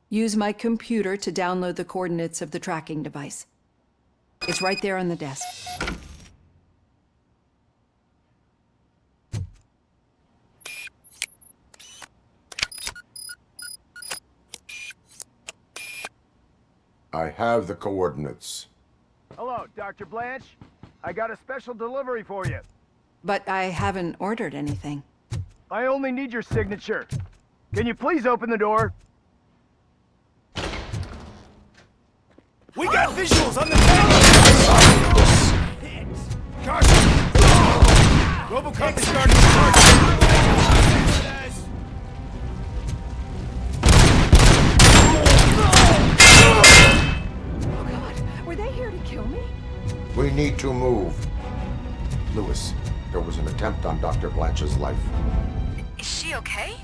Use my computer to download the coordinates of the tracking device. It's right there on the desk. I have the coordinates. Hello, Dr. Blanche. I got a special delivery for you. But I haven't ordered anything. I only need your signature. Can you please open the door? We got visuals on the Carson! Robocop is guarding the target! Oh God, were they here to kill me? We need to move. Lewis, there was an attempt on Dr. Blanche's life. Is she okay?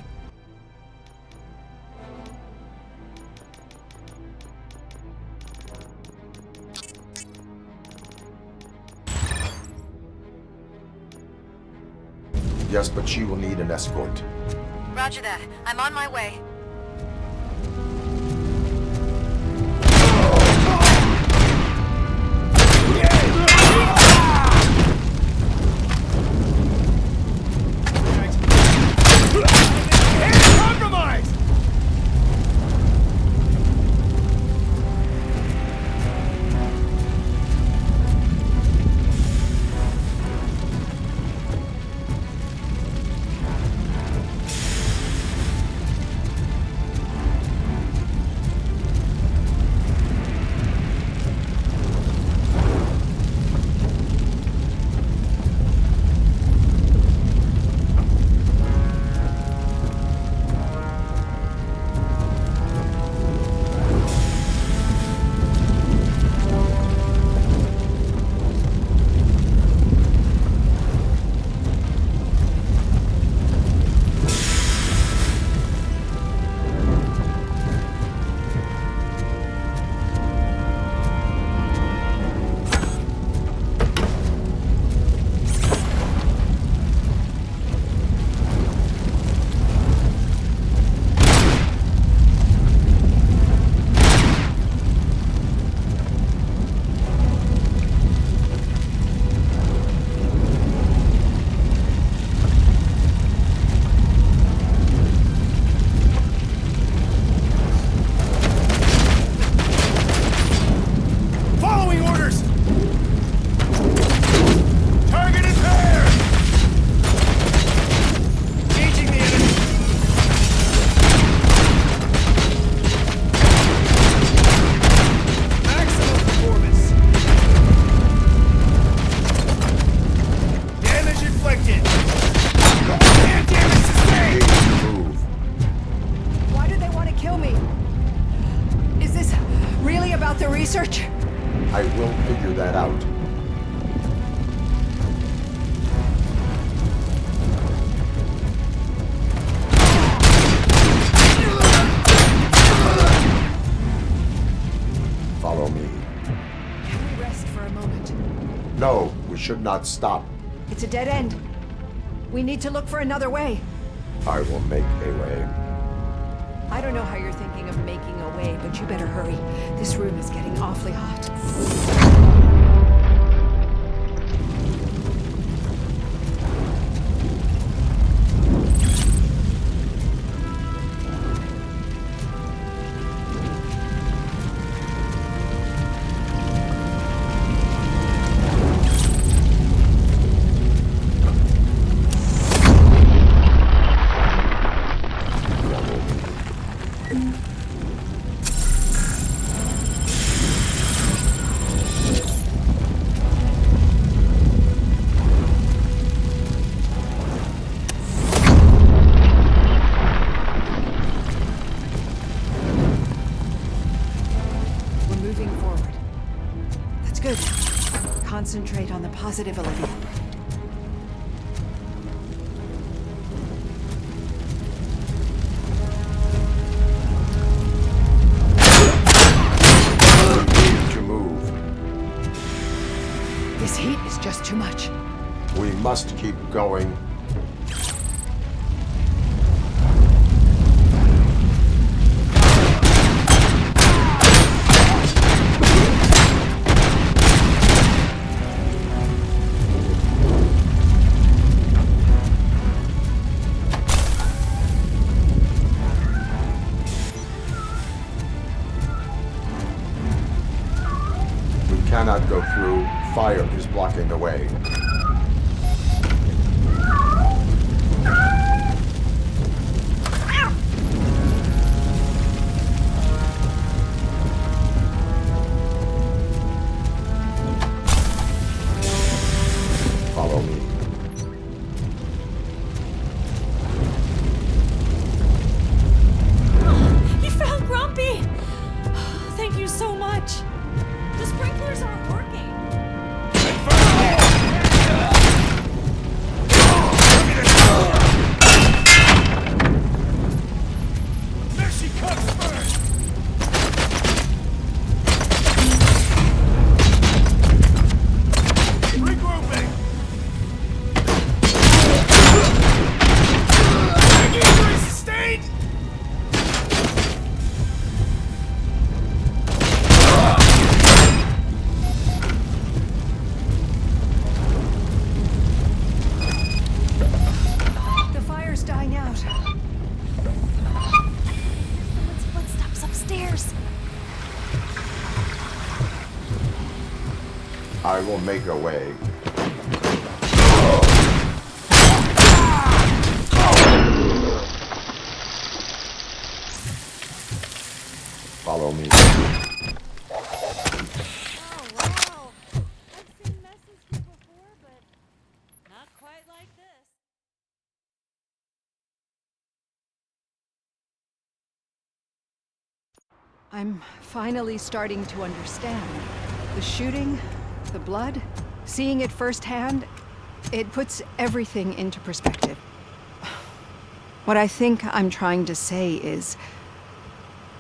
Yes, but she will need an escort. Roger that. I'm on my way. No, we should not stop. It's a dead end. We need to look for another way. I will make a way. I don't know how you're thinking of making a way, but you better hurry. This room is getting awfully hot. Concentrate on the positive, Olivia. Need to move. This heat is just too much. We must keep going. Cannot go through. Fire is blocking the way. Follow me. You found Grumpy! Thank you so much. The sprinklers aren't working. There she comes first! Regrouping! Injury sustained! I will make a way. Follow me. I'm finally starting to understand. The shooting, the blood, seeing it firsthand, it puts everything into perspective. What I think I'm trying to say is,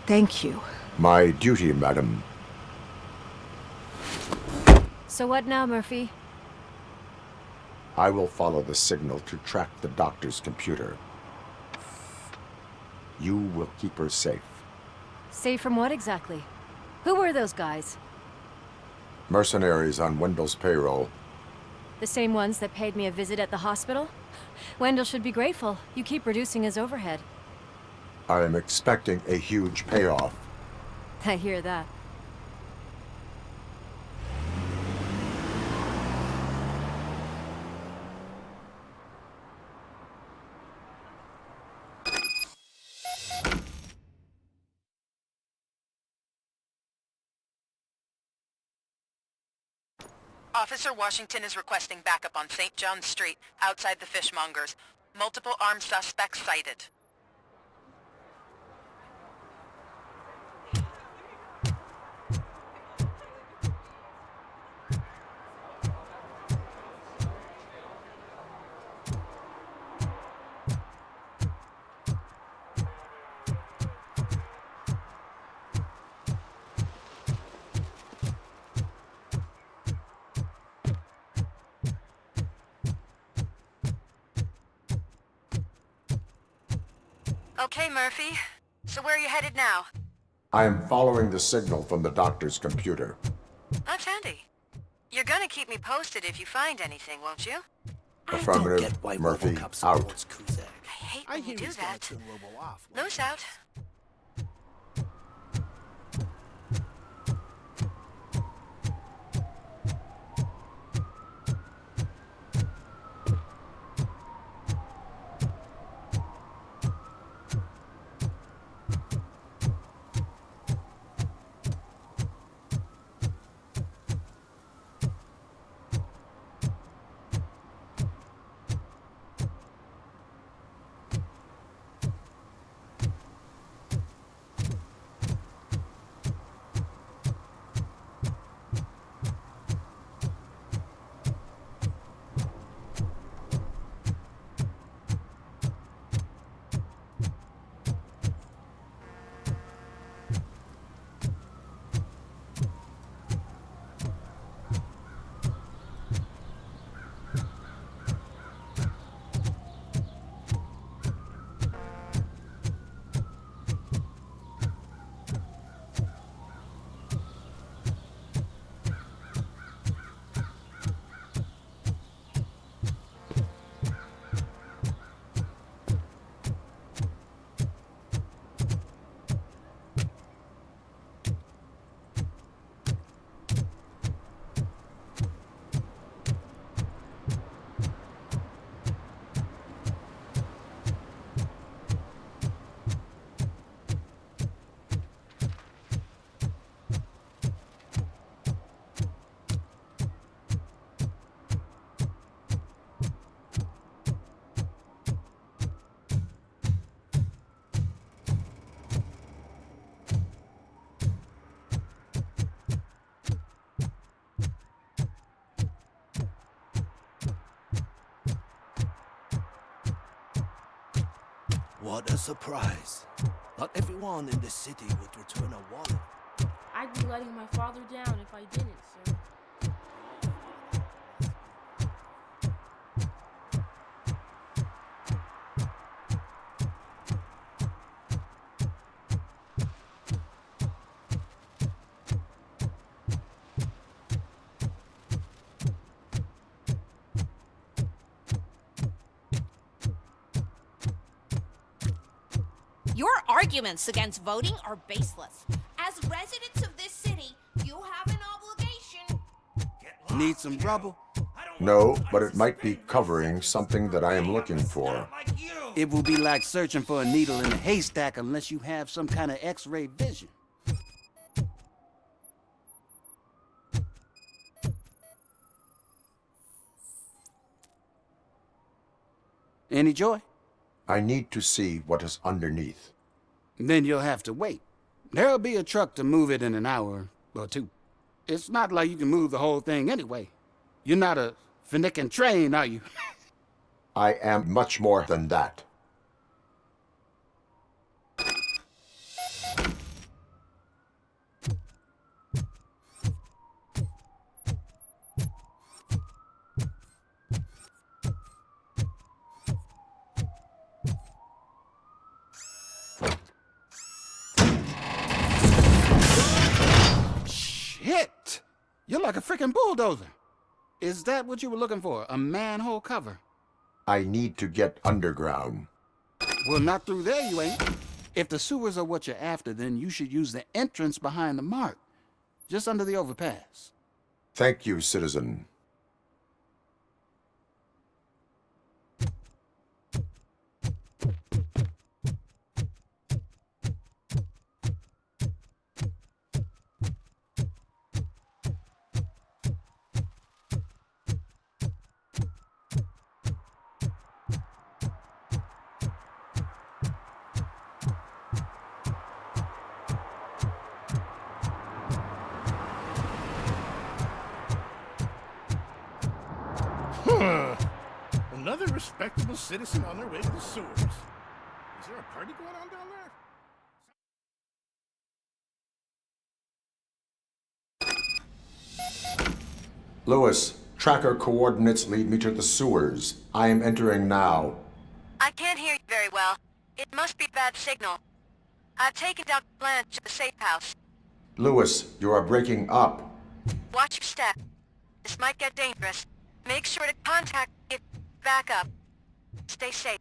thank you. My duty, madam. So what now, Murphy? I will follow the signal to track the doctor's computer. You will keep her safe. Safe from what exactly? Who were those guys? Mercenaries on Wendell's payroll. The same ones that paid me a visit at the hospital? Wendell should be grateful. You keep reducing his overhead. I am expecting a huge payoff. I hear that. Officer Washington is requesting backup on St. John's Street, outside the fishmongers. Multiple armed suspects sighted. Okay, Murphy. So where are you headed now? I am following the signal from the doctor's computer. That's handy. You're gonna keep me posted if you find anything, won't you? Affirmative, Murphy, out. I hate when you do that. Loose out. What a surprise. Not everyone in the city would return a wallet. I'd be letting my father down if I didn't, sir. Your arguments against voting are baseless. As residents of this city, you have an obligation. Need some rubble? No, but it might be covering something that I am looking for. It will be like searching for a needle in a haystack unless you have some kind of X-ray vision. Any joy? I need to see what is underneath. Then you'll have to wait. There'll be a truck to move it in an hour or two. It's not like you can move the whole thing anyway. You're not a finicking train, are you? I am much more than that. Shit! You're like a freaking bulldozer. Is that what you were looking for? A manhole cover? I need to get underground. Well, not through there, you ain't. If the sewers are what you're after, then you should use the entrance behind the mark, just under the overpass. Thank you, citizen. Another respectable citizen on their way to the sewers. Is there a party going on down there? Lewis, tracker coordinates lead me to the sewers. I am entering now. I can't hear you very well. It must be a bad signal. I've taken Dr. Blanche to the safe house. Lewis, you are breaking up. Watch your step. This might get dangerous. Make sure to contact me if back up. Stay safe.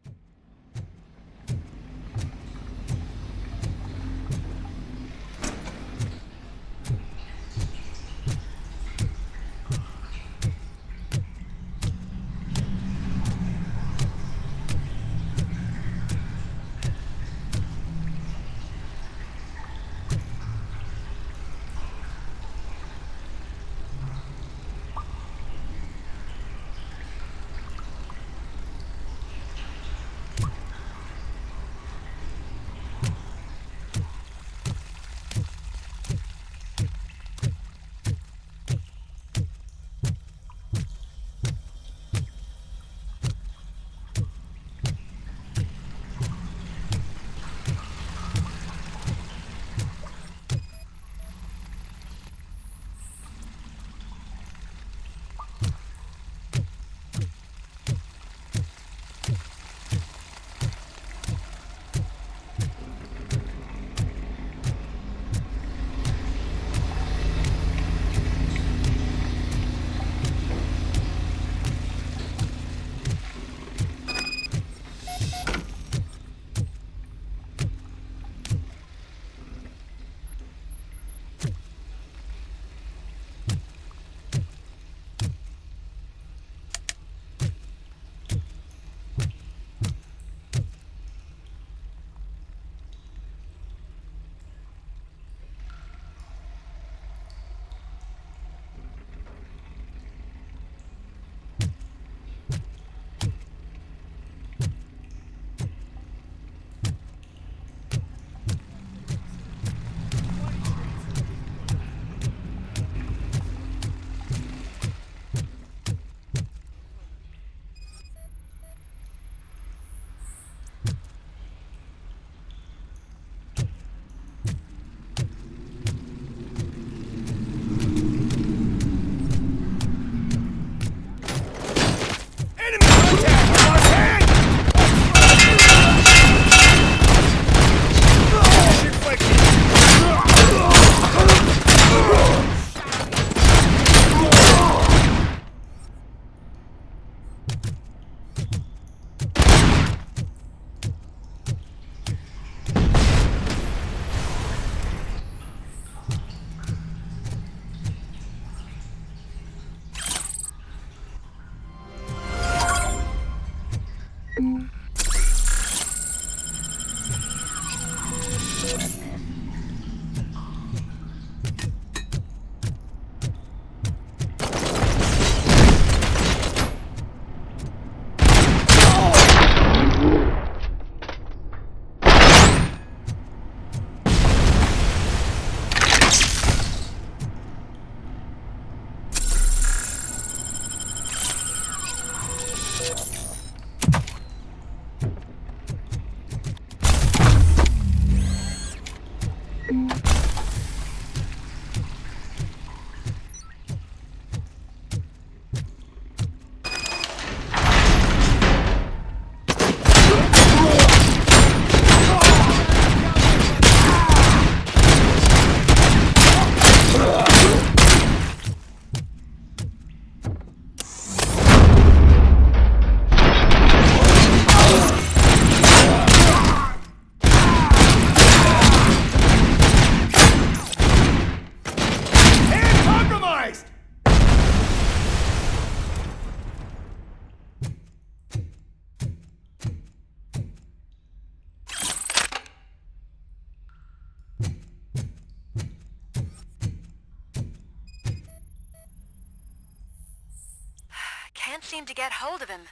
Can't seem to get hold of him.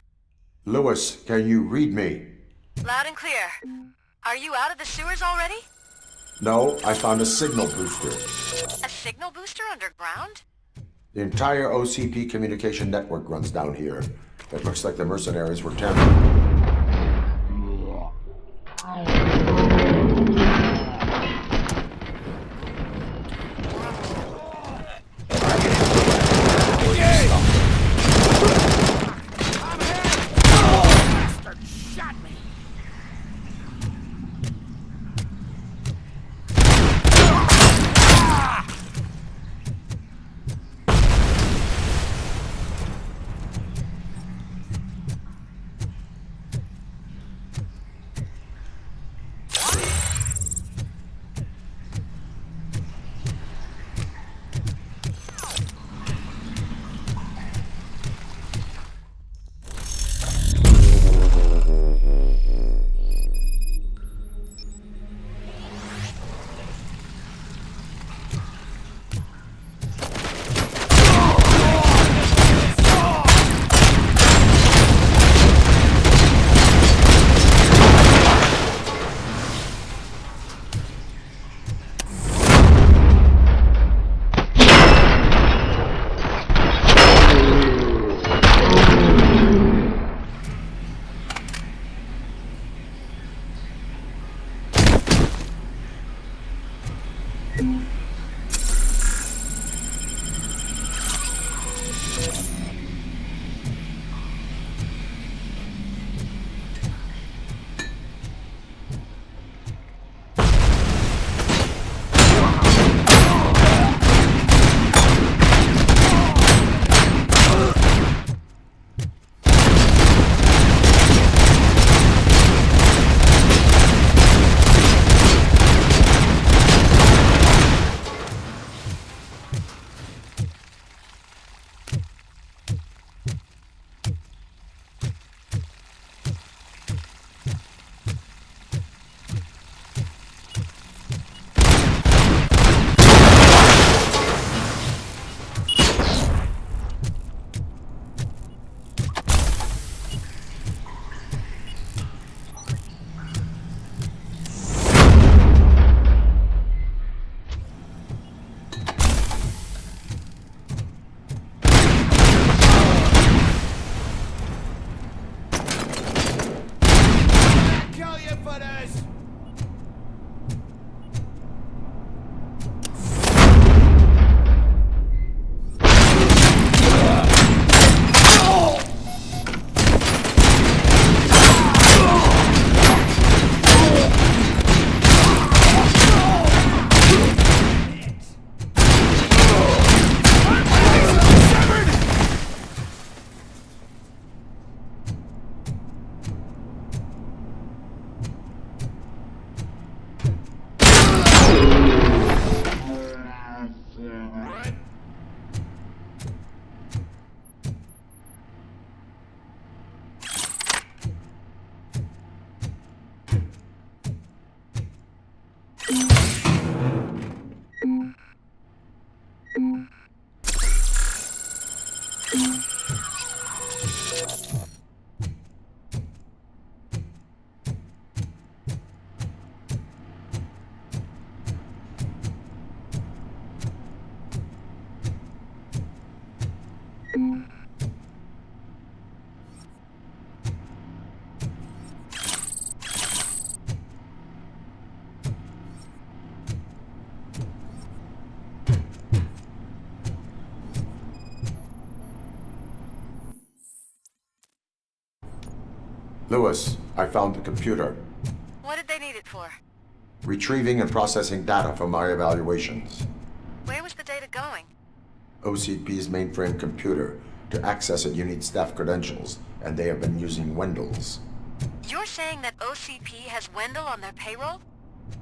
Lewis, can you read me? Loud and clear. Are you out of the sewers already? No, I found a signal booster. A signal booster underground? The entire OCP communication network runs down here. It looks like the mercenaries were tampering. Lewis, I found the computer. What did they need it for? Retrieving and processing data from my evaluations. Where was the data going? OCP's mainframe computer. To access it, you need staff credentials, and they have been using Wendell's. You're saying that OCP has Wendell on their payroll?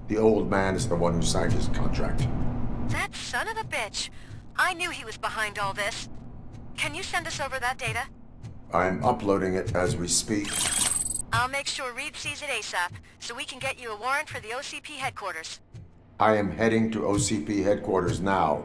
The old man is the one who signed his contract. That son of a bitch. I knew he was behind all this. Can you send us over that data? I'm uploading it as we speak. I'll make sure Reed sees it ASAP, so we can get you a warrant for the OCP headquarters. I am heading to OCP headquarters now.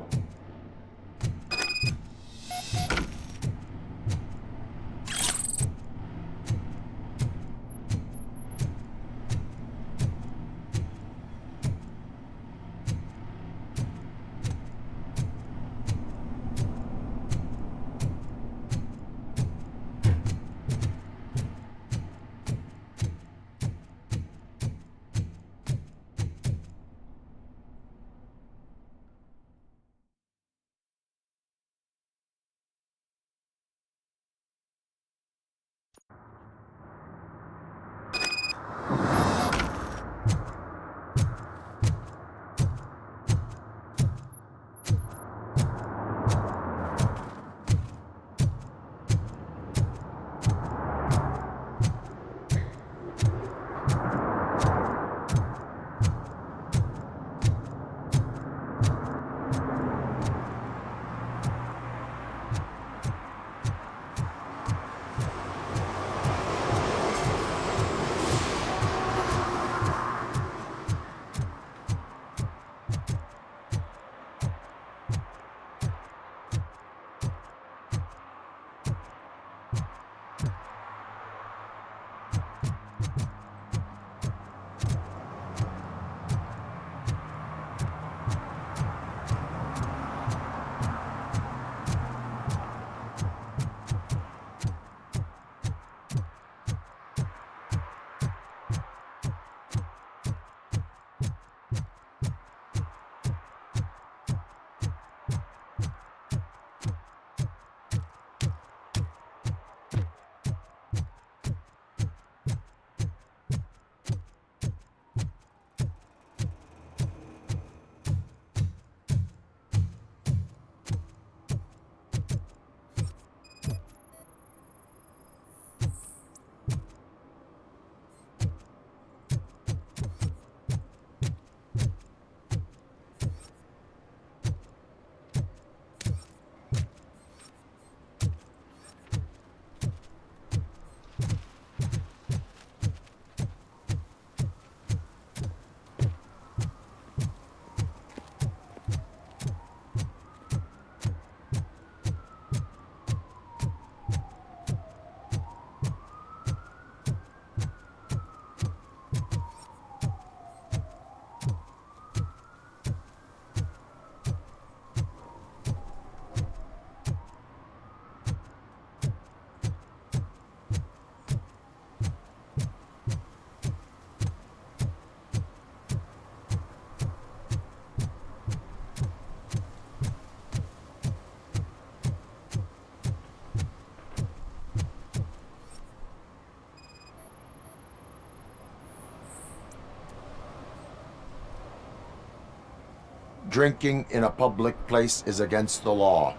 Drinking in a public place is against the law.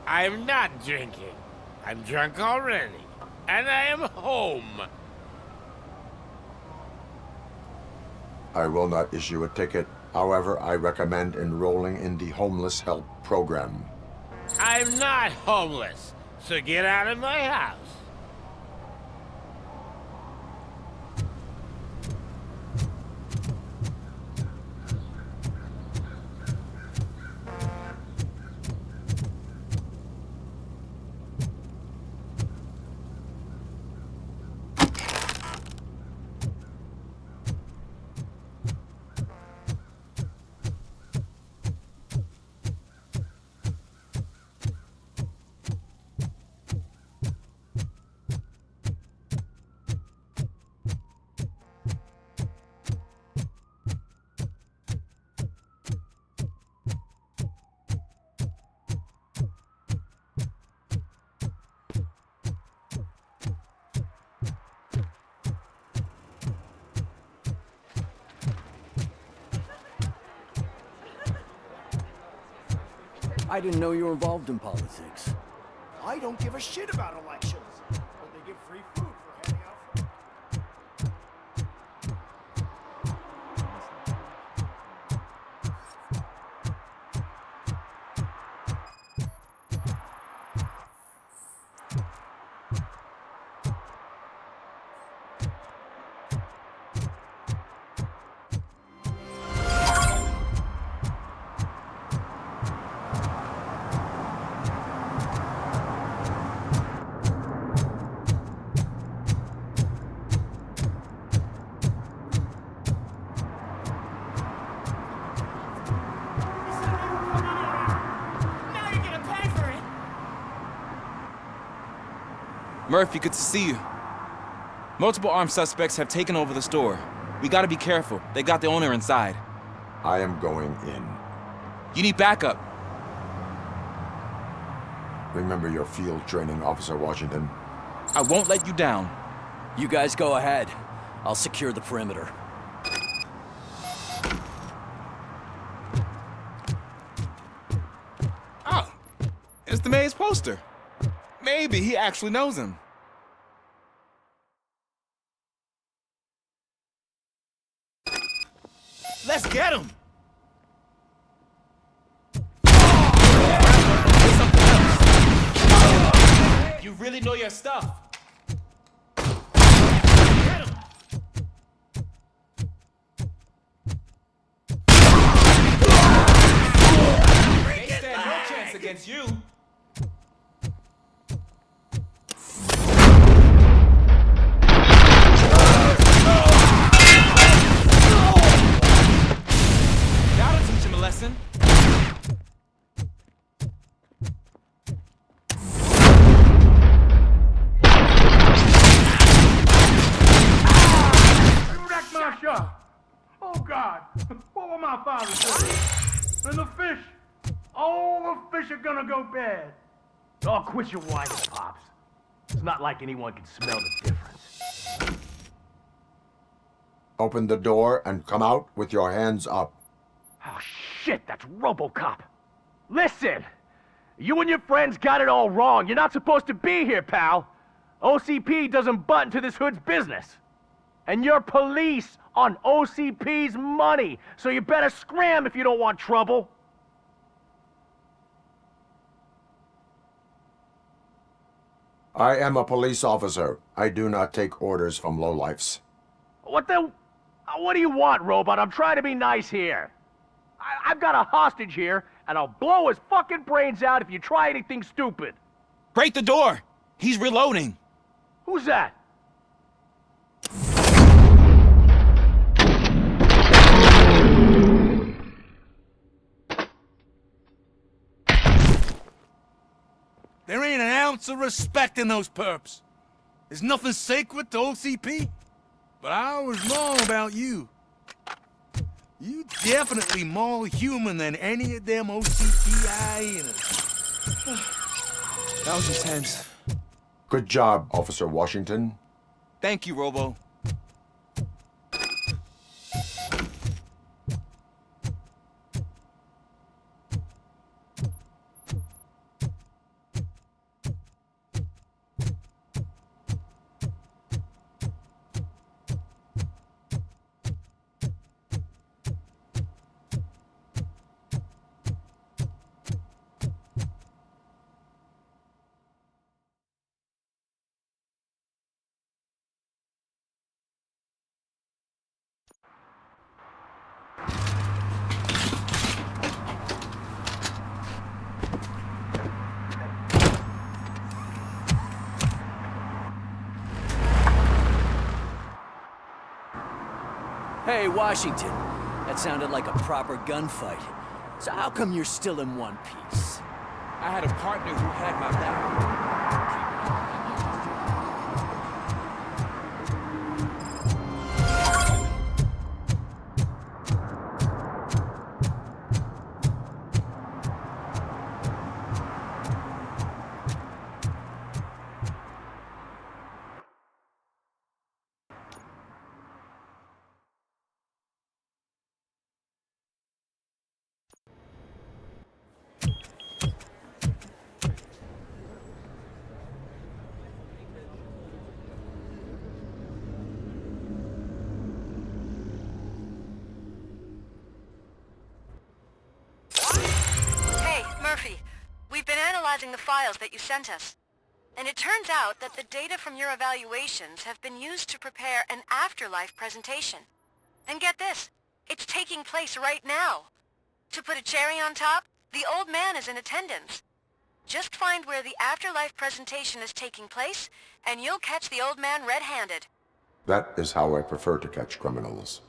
I'm not drinking. I'm drunk already. And I am home. I will not issue a ticket. However, I recommend enrolling in the homeless help program. I'm not homeless, so get out of my house. I didn't know you were involved in politics. I don't give a shit about elections, but they give free food for handing out food. Murphy, good to see you. Multiple armed suspects have taken over the store. We gotta be careful. They got the owner inside. I am going in. You need backup. Remember your field training, Officer Washington. I won't let you down. You guys go ahead. I'll secure the perimeter. Oh, it's the mayor's poster. Maybe he actually knows him. Let's get him! You really know your stuff. Get him! They stand no chance against you. Lesson. You wrecked my shop. Oh God, what will my father say? And the fish, all the fish are gonna go bad. Oh, quit your whining, Pops. It's not like anyone can smell the difference. Open the door and come out with your hands up. Oh shit, that's Robocop. Listen, you and your friends got it all wrong. You're not supposed to be here, pal. OCP doesn't butt into this hood's business. And you're police on OCP's money, so you better scram if you don't want trouble. I am a police officer. I do not take orders from lowlifes. What do you want, Robot? I'm trying to be nice here. I've got a hostage here, and I'll blow his fucking brains out if you try anything stupid. Break the door! He's reloading. Who's that? There ain't an ounce of respect in those perps. There's nothing sacred to OCP. But I was wrong about you. You definitely more human than any of them OCP hyenas. That was intense. Good job, Officer Washington. Thank you, Robo. Hey, Washington. That sounded like a proper gunfight. So how come you're still in one piece? I had a partner who had my back. the files that you sent us. And it turns out that the data from your evaluations have been used to prepare an afterlife presentation. And get this, it's taking place right now. To put a cherry on top, the old man is in attendance. Just find where the afterlife presentation is taking place, and you'll catch the old man red-handed. That is how I prefer to catch criminals.